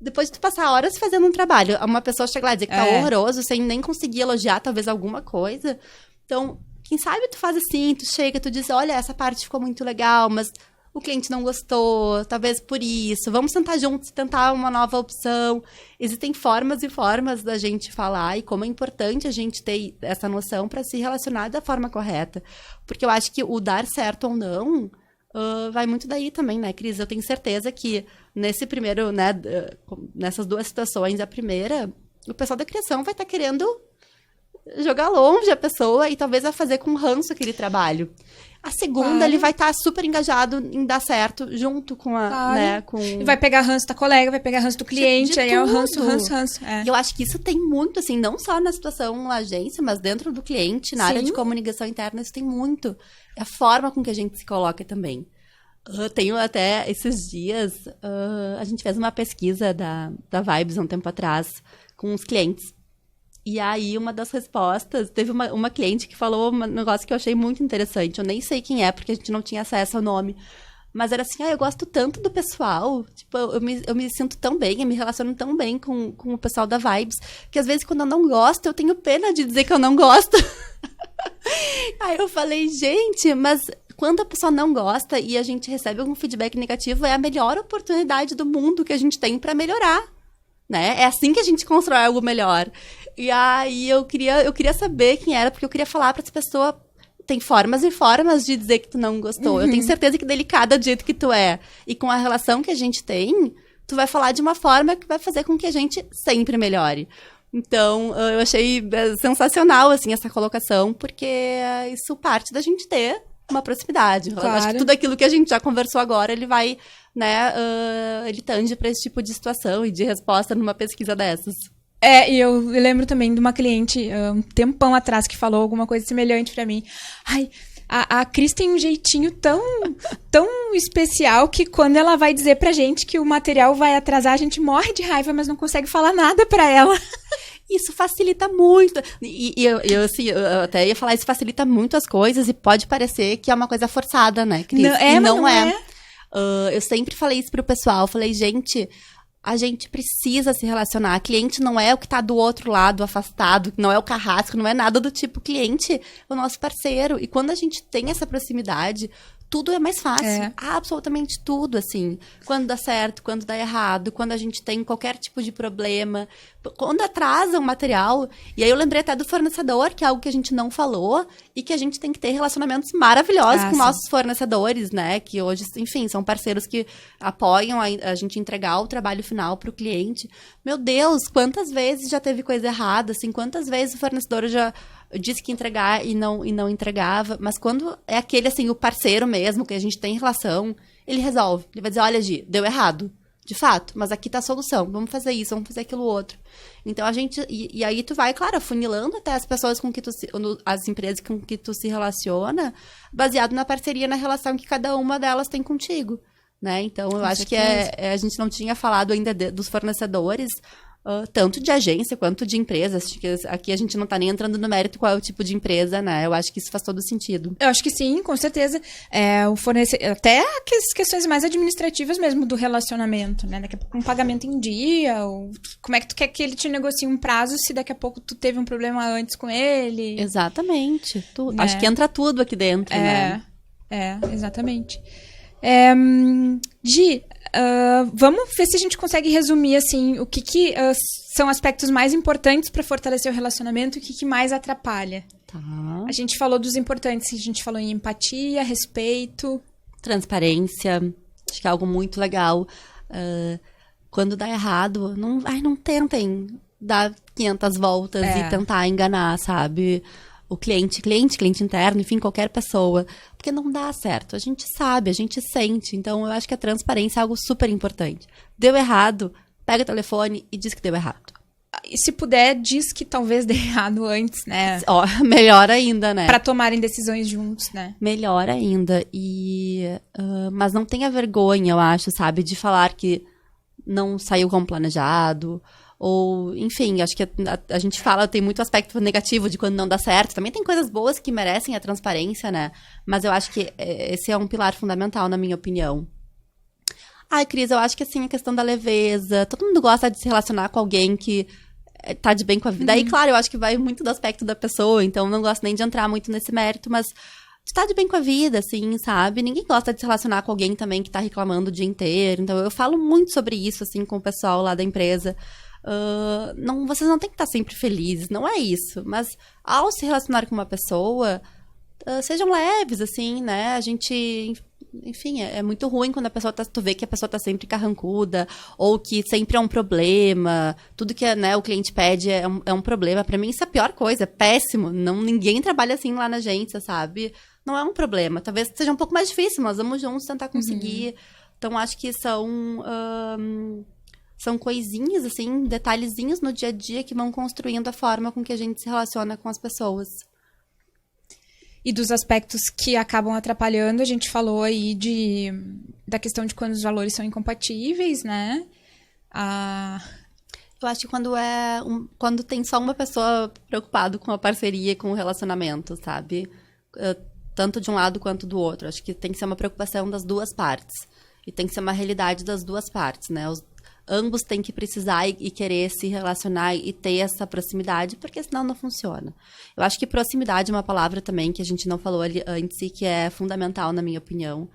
depois de tu passar horas fazendo um trabalho, uma pessoa chega lá e dizer que tá horroroso, sem nem conseguir elogiar talvez alguma coisa, então, quem sabe tu faz assim, tu chega, tu diz, olha, essa parte ficou muito legal, mas... o cliente não gostou, talvez por isso. Vamos sentar juntos e tentar uma nova opção. Existem formas e formas da gente falar e como é importante a gente ter essa noção para se relacionar da forma correta. Porque eu acho que o dar certo ou não vai muito daí também, né, Cris? Eu tenho certeza que nesse primeiro, né, nessas duas situações, a primeira, o pessoal da criação vai estar querendo jogar longe a pessoa e talvez vai fazer com ranço aquele trabalho. A segunda, ele vai estar super engajado em dar certo junto com a, né, com... E vai pegar ranço da colega, vai pegar ranço do cliente, aí é o ranço. E eu acho que isso tem muito, assim, não só na situação agência, mas dentro do cliente, na área de comunicação interna, isso tem muito. É a forma com que a gente se coloca também. Eu tenho até, esses dias, a gente fez uma pesquisa da Vibes há um tempo atrás com os clientes. E aí, uma das respostas, teve uma cliente que falou um negócio que eu achei muito interessante. Eu nem sei quem é, porque a gente não tinha acesso ao nome. Mas era assim, eu gosto tanto do pessoal. Tipo, eu me sinto tão bem, eu me relaciono tão bem com o pessoal da Vibes, que às vezes, quando eu não gosto, eu tenho pena de dizer que eu não gosto. Aí eu falei, gente, mas quando a pessoa não gosta e a gente recebe algum feedback negativo, é a melhor oportunidade do mundo que a gente tem pra melhorar. Né? É assim que a gente constrói algo melhor. E aí eu queria saber quem era, porque eu queria falar para essa pessoa, tem formas e formas de dizer que tu não gostou. Eu tenho certeza que delicada do jeito que tu é e com a relação que a gente tem, tu vai falar de uma forma que vai fazer com que a gente sempre melhore. Então, eu achei sensacional, assim, essa colocação, porque isso parte da gente ter uma proximidade. Claro. Eu acho que tudo aquilo que a gente já conversou agora, ele vai, né, ele tende para esse tipo de situação e de resposta numa pesquisa dessas. E eu lembro também de uma cliente, um tempão atrás, que falou alguma coisa semelhante pra mim. Ai, a Cris tem um jeitinho tão especial que quando ela vai dizer pra gente que o material vai atrasar, a gente morre de raiva, mas não consegue falar nada pra ela. Isso facilita muito. E eu até ia falar, isso facilita muito as coisas e pode parecer que é uma coisa forçada, né, Cris? Não é. Eu sempre falei isso pro pessoal. Falei, gente, a gente precisa se relacionar. Cliente não é o que tá do outro lado, afastado, não é o carrasco, não é nada do tipo. Cliente é o nosso parceiro. E quando a gente tem essa proximidade, tudo é mais fácil. Absolutamente tudo, assim. Quando dá certo, quando dá errado, quando a gente tem qualquer tipo de problema, quando atrasa o material. E aí eu lembrei até do fornecedor, que é algo que a gente não falou, e que a gente tem que ter relacionamentos maravilhosos com nossos fornecedores, né? Que hoje, enfim, são parceiros que apoiam a gente entregar o trabalho final para o cliente. Meu Deus, quantas vezes já teve coisa errada, assim, quantas vezes o fornecedor já disse que ia entregar e não entregava, mas quando é aquele, assim, o parceiro mesmo, que a gente tem relação, ele resolve. Ele vai dizer, olha, Gi, deu errado, de fato, mas aqui tá a solução, vamos fazer isso, vamos fazer aquilo outro. Então, a gente, e aí tu vai, claro, afunilando até as pessoas com que as empresas com que tu se relaciona, baseado na parceria, na relação que cada uma delas tem contigo, né? Então, eu acho que a gente não tinha falado ainda dos fornecedores, tanto de agência quanto de empresas. Aqui a gente não tá nem entrando no mérito qual é o tipo de empresa, né? Eu acho que isso faz todo sentido. Eu acho que sim, com certeza. Até as questões mais administrativas mesmo do relacionamento, né? Daqui a pouco um pagamento em dia, ou como é que tu quer que ele te negocie um prazo se daqui a pouco tu teve um problema antes com ele. Exatamente. Acho que entra tudo aqui dentro, né? Exatamente. Gi, vamos ver se a gente consegue resumir, assim, o que são aspectos mais importantes para fortalecer o relacionamento e o que mais atrapalha. Tá. A gente falou dos importantes, a gente falou em empatia, respeito. Transparência, acho que é algo muito legal. Quando dá errado, não tentem dar 500 voltas e tentar enganar, sabe? O cliente interno, enfim, qualquer pessoa. Porque não dá certo. A gente sabe, a gente sente. Então, eu acho que a transparência é algo super importante. Deu errado, pega o telefone e diz que deu errado. E se puder, diz que talvez dê errado antes, né? Melhor ainda, né? Pra tomarem decisões juntos, né? Melhor ainda. Mas não tenha vergonha, eu acho, sabe? De falar que não saiu como planejado, ou, enfim, acho que a gente fala, tem muito aspecto negativo de quando não dá certo. Também tem coisas boas que merecem a transparência, né? Mas eu acho que esse é um pilar fundamental, na minha opinião. Ai, Cris, eu acho que, assim, a questão da leveza. Todo mundo gosta de se relacionar com alguém que tá de bem com a vida. Aí, claro, eu acho que vai muito do aspecto da pessoa, então não gosto nem de entrar muito nesse mérito, mas de tá de bem com a vida, assim, sabe? Ninguém gosta de se relacionar com alguém também que tá reclamando o dia inteiro. Então, eu falo muito sobre isso, assim, com o pessoal lá da empresa. Vocês não têm que estar sempre felizes, não é isso. Mas ao se relacionar com uma pessoa, sejam leves, assim, né? A gente, enfim, é muito ruim quando tu vê que a pessoa tá sempre carrancuda, ou que sempre é um problema, tudo que né, o cliente pede é um problema. Pra mim isso é a pior coisa, é péssimo. Ninguém trabalha assim lá na agência, sabe? Não é um problema, talvez seja um pouco mais difícil, mas vamos juntos tentar conseguir. Então acho que são coisinhas, assim, detalhezinhos no dia a dia que vão construindo a forma com que a gente se relaciona com as pessoas. E dos aspectos que acabam atrapalhando, a gente falou aí da questão de quando os valores são incompatíveis, né? Eu acho que quando tem só uma pessoa preocupada com a parceria e com o relacionamento, sabe? Tanto de um lado quanto do outro. Acho que tem que ser uma preocupação das duas partes. E tem que ser uma realidade das duas partes, né? Ambos têm que precisar e querer se relacionar e ter essa proximidade, porque senão não funciona. Eu acho que proximidade é uma palavra também que a gente não falou ali antes e que é fundamental, na minha opinião.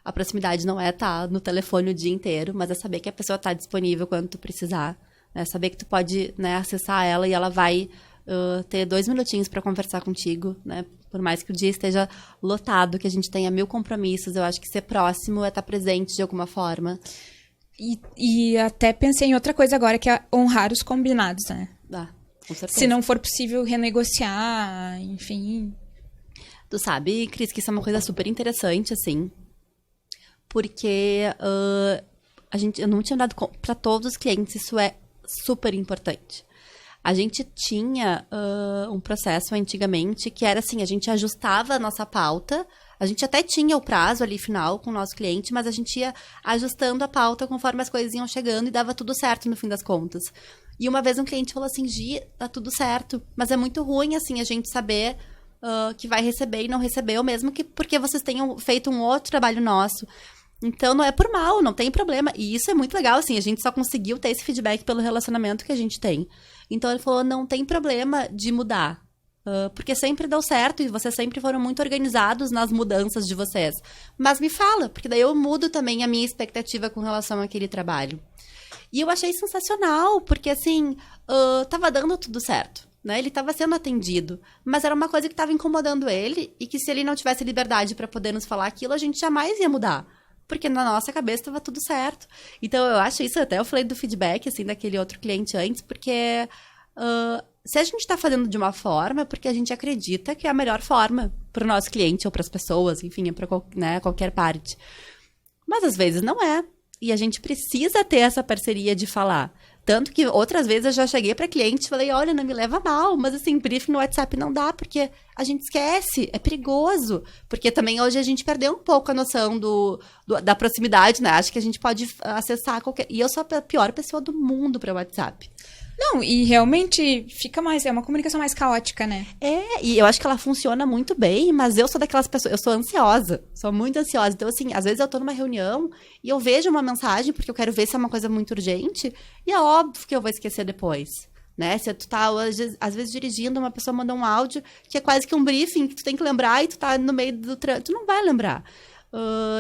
A proximidade não é estar no telefone o dia inteiro, mas é saber que a pessoa está disponível quando tu precisar. Né? Saber que tu pode, né, acessar ela e ela vai ter 2 minutinhos para conversar contigo, né? Por mais que o dia esteja lotado, que a gente tenha 1000 compromissos, eu acho que ser próximo é estar presente de alguma forma. E até pensei em outra coisa agora, que é honrar os combinados, né? Com certeza. Se não for possível renegociar, enfim. Tu sabe, Cris, que isso é uma coisa super interessante, assim. Porque eu não tinha dado para todos os clientes, isso é super importante. A gente tinha um processo antigamente que era assim, a gente ajustava a nossa pauta. A gente até tinha o prazo ali final com o nosso cliente, mas a gente ia ajustando a pauta conforme as coisas iam chegando e dava tudo certo no fim das contas. E uma vez um cliente falou assim, Gi, tá tudo certo, mas é muito ruim, assim, a gente saber que vai receber e não recebeu, mesmo que porque vocês tenham feito um outro trabalho nosso. Então, não é por mal, não tem problema. E isso é muito legal, assim, a gente só conseguiu ter esse feedback pelo relacionamento que a gente tem. Então, ele falou, não tem problema de mudar. Porque sempre deu certo e vocês sempre foram muito organizados nas mudanças de vocês. Mas me fala, porque daí eu mudo também a minha expectativa com relação àquele trabalho. E eu achei sensacional, porque assim, tava dando tudo certo, né? Ele tava sendo atendido, mas era uma coisa que tava incomodando ele e que se ele não tivesse liberdade para poder nos falar aquilo, a gente jamais ia mudar. Porque na nossa cabeça estava tudo certo. Então, eu acho isso, até eu falei do feedback, assim, daquele outro cliente antes, porque se a gente está fazendo de uma forma, é porque a gente acredita que é a melhor forma para o nosso cliente ou para as pessoas, enfim, para qualquer parte. Mas às vezes não é. E a gente precisa ter essa parceria de falar. Tanto que outras vezes eu já cheguei para cliente e falei, olha, não me leva mal, mas assim, briefing no WhatsApp não dá, porque a gente esquece, é perigoso. Porque também hoje a gente perdeu um pouco a noção da proximidade, né? Acho que a gente pode acessar qualquer... E eu sou a pior pessoa do mundo para o WhatsApp. Não, e realmente é uma comunicação mais caótica, né? E eu acho que ela funciona muito bem, mas eu sou daquelas pessoas, eu sou ansiosa, sou muito ansiosa. Então, assim, às vezes eu tô numa reunião e eu vejo uma mensagem, porque eu quero ver se é uma coisa muito urgente, e é óbvio que eu vou esquecer depois, né? Se tu tá, às vezes, dirigindo, uma pessoa manda um áudio que é quase que um briefing, que tu tem que lembrar, e tu tá no meio do trânsito, tu não vai lembrar.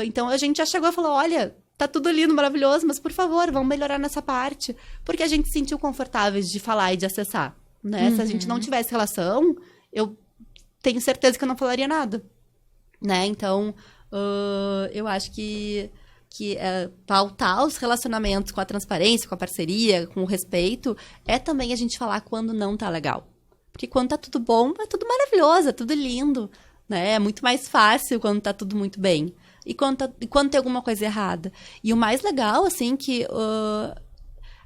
Então, a gente já chegou e falou, olha... Tá tudo lindo, maravilhoso, mas por favor, vamos melhorar nessa parte. Porque a gente se sentiu confortáveis de falar e de acessar, né? Se a gente não tivesse relação, eu tenho certeza que eu não falaria nada, né? Então, eu acho que pautar os relacionamentos com a transparência, com a parceria, com o respeito, é também a gente falar quando não tá legal. Porque quando tá tudo bom, é tudo maravilhoso, é tudo lindo, né? É muito mais fácil quando tá tudo muito bem. E quando tem alguma coisa errada. E o mais legal, assim, que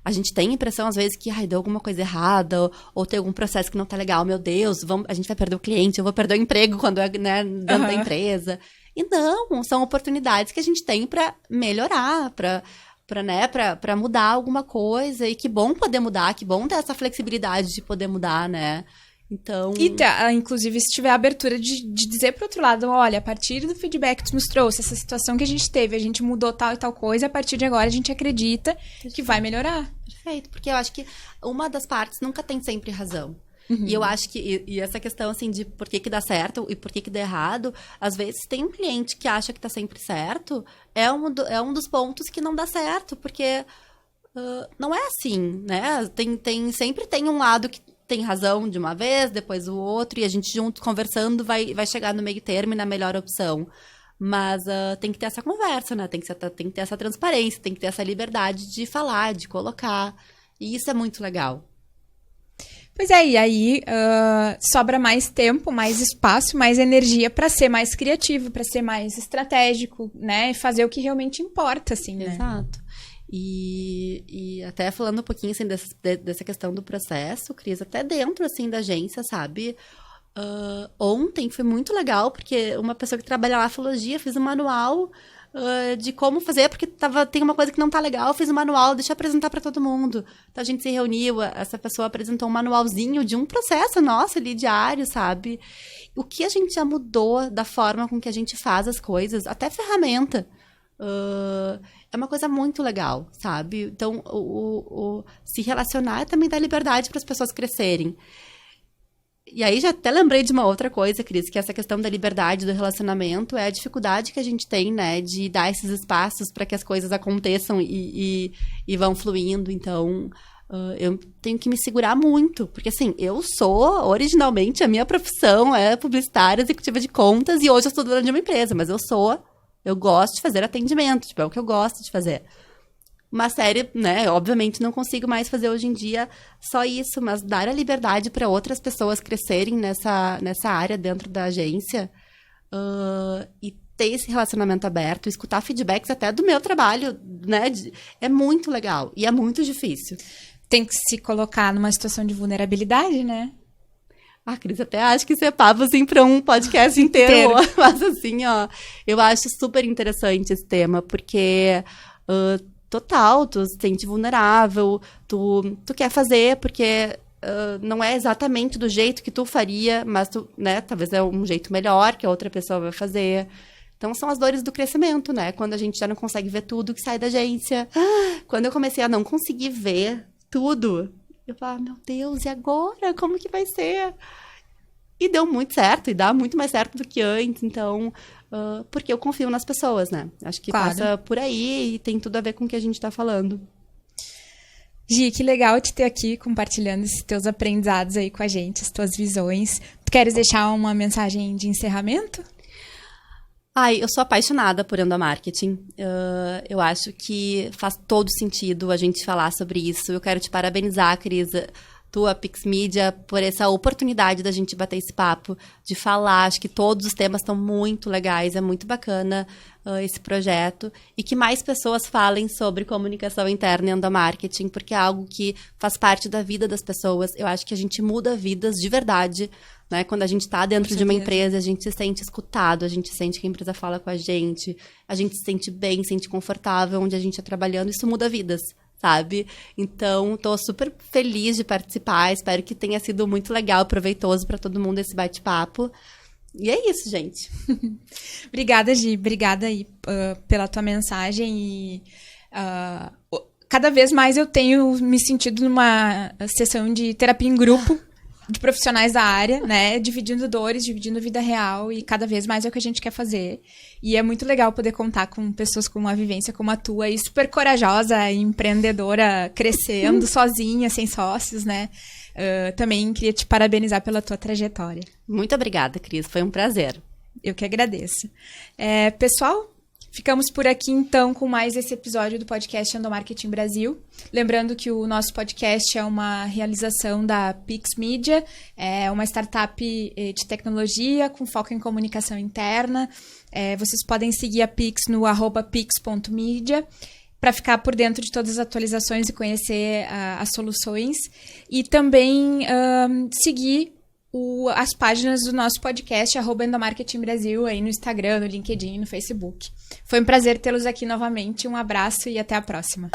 a gente tem a impressão, às vezes, que deu alguma coisa errada, ou tem algum processo que não tá legal, meu Deus, a gente vai perder o cliente, eu vou perder o emprego quando é, né, dentro da empresa. E não, são oportunidades que a gente tem para melhorar, para pra mudar alguma coisa. E que bom poder mudar, que bom ter essa flexibilidade de poder mudar, né? Então... E, inclusive, se tiver a abertura de dizer pro outro lado, olha, a partir do feedback que tu nos trouxe, essa situação que a gente teve, a gente mudou tal e tal coisa, a partir de agora a gente acredita que vai melhorar. Perfeito, porque eu acho que uma das partes nunca tem sempre razão. Uhum. E eu acho que, e essa questão, assim, de por que dá certo e por que dá errado, às vezes tem um cliente que acha que tá sempre certo, é um dos pontos que não dá certo, porque não é assim, né? Sempre tem um lado que tem razão de uma vez, depois o outro, e a gente junto conversando vai chegar no meio termo e na melhor opção. Mas tem que ter essa conversa, né? Tem que ter essa transparência, tem que ter essa liberdade de falar, de colocar. E isso é muito legal. Pois é, e aí sobra mais tempo, mais espaço, mais energia para ser mais criativo, para ser mais estratégico, né? E fazer o que realmente importa, assim, né? Exato. E até falando um pouquinho, assim, dessa questão do processo, Cris, até dentro, assim, da agência, sabe? Ontem foi muito legal, porque uma pessoa que trabalha lá falou, Gia, fiz um manual de como fazer, porque tem uma coisa que não tá legal, fiz um manual, deixa eu apresentar para todo mundo. Então a gente se reuniu, essa pessoa apresentou um manualzinho de um processo nosso ali, diário, sabe? O que a gente já mudou da forma com que a gente faz as coisas, até ferramenta. É uma coisa muito legal, sabe? Então, se relacionar também dá liberdade para as pessoas crescerem. E aí, já até lembrei de uma outra coisa, Cris, que essa questão da liberdade do relacionamento é a dificuldade que a gente tem, né? De dar esses espaços para que as coisas aconteçam e vão fluindo. Então, eu tenho que me segurar muito. Porque, assim, originalmente, a minha profissão é publicitária, executiva de contas, e hoje eu sou dona de uma empresa, mas eu gosto de fazer atendimento, tipo, é o que eu gosto de fazer. Uma série, né, obviamente não consigo mais fazer hoje em dia só isso, mas dar a liberdade para outras pessoas crescerem nessa área dentro da agência e ter esse relacionamento aberto, escutar feedbacks até do meu trabalho, né, é muito legal e é muito difícil. Tem que se colocar numa situação de vulnerabilidade, né? Cris, até acho que isso é papo, assim, para um podcast inteiro. Mas, assim, eu acho super interessante esse tema, porque, total, tu se sente vulnerável, tu quer fazer, porque não é exatamente do jeito que tu faria, mas tu, né, talvez é um jeito melhor que a outra pessoa vai fazer. Então, são as dores do crescimento, né? Quando a gente já não consegue ver tudo que sai da agência. Quando eu comecei a não conseguir ver tudo, eu falava, meu Deus, e agora? Como que vai ser? E deu muito certo, e dá muito mais certo do que antes. Então, porque eu confio nas pessoas, né? Acho que passa por aí e tem tudo a ver com o que a gente tá falando. Gi, que legal te ter aqui compartilhando esses teus aprendizados aí com a gente, as tuas visões. Tu queres deixar uma mensagem de encerramento? Eu sou apaixonada por endomarketing. Eu acho que faz todo sentido a gente falar sobre isso. Eu quero te parabenizar, Cris, tua Pix Media, por essa oportunidade da gente bater esse papo, de falar. Acho que todos os temas estão muito legais, é muito bacana esse projeto. E que mais pessoas falem sobre comunicação interna e endomarketing, porque é algo que faz parte da vida das pessoas. Eu acho que a gente muda vidas de verdade, né? Quando a gente está dentro de uma empresa, a gente se sente escutado, a gente sente que a empresa fala com a gente se sente bem, se sente confortável onde a gente está trabalhando, isso muda vidas, sabe? Então, estou super feliz de participar, espero que tenha sido muito legal, proveitoso para todo mundo esse bate-papo. E é isso, gente. Obrigada, Gi, obrigada aí pela tua mensagem e cada vez mais eu tenho me sentido numa sessão de terapia em grupo, de profissionais da área, né, dividindo dores, dividindo vida real, e cada vez mais é o que a gente quer fazer. E é muito legal poder contar com pessoas com uma vivência como a tua, e super corajosa, empreendedora, crescendo sozinha, sem sócios, né. Também queria te parabenizar pela tua trajetória. Muito obrigada, Cris, foi um prazer. Eu que agradeço. Pessoal, ficamos por aqui, então, com mais esse episódio do podcast Endomarketing Brasil. Lembrando que o nosso podcast é uma realização da Pix Media, é uma startup de tecnologia com foco em comunicação interna. Vocês podem seguir a Pix no @pix.media para ficar por dentro de todas as atualizações e conhecer as soluções. E também seguir as páginas do nosso podcast, @endomarketingbrasil, aí no Instagram, no LinkedIn e no Facebook. Foi um prazer tê-los aqui novamente. Um abraço e até a próxima.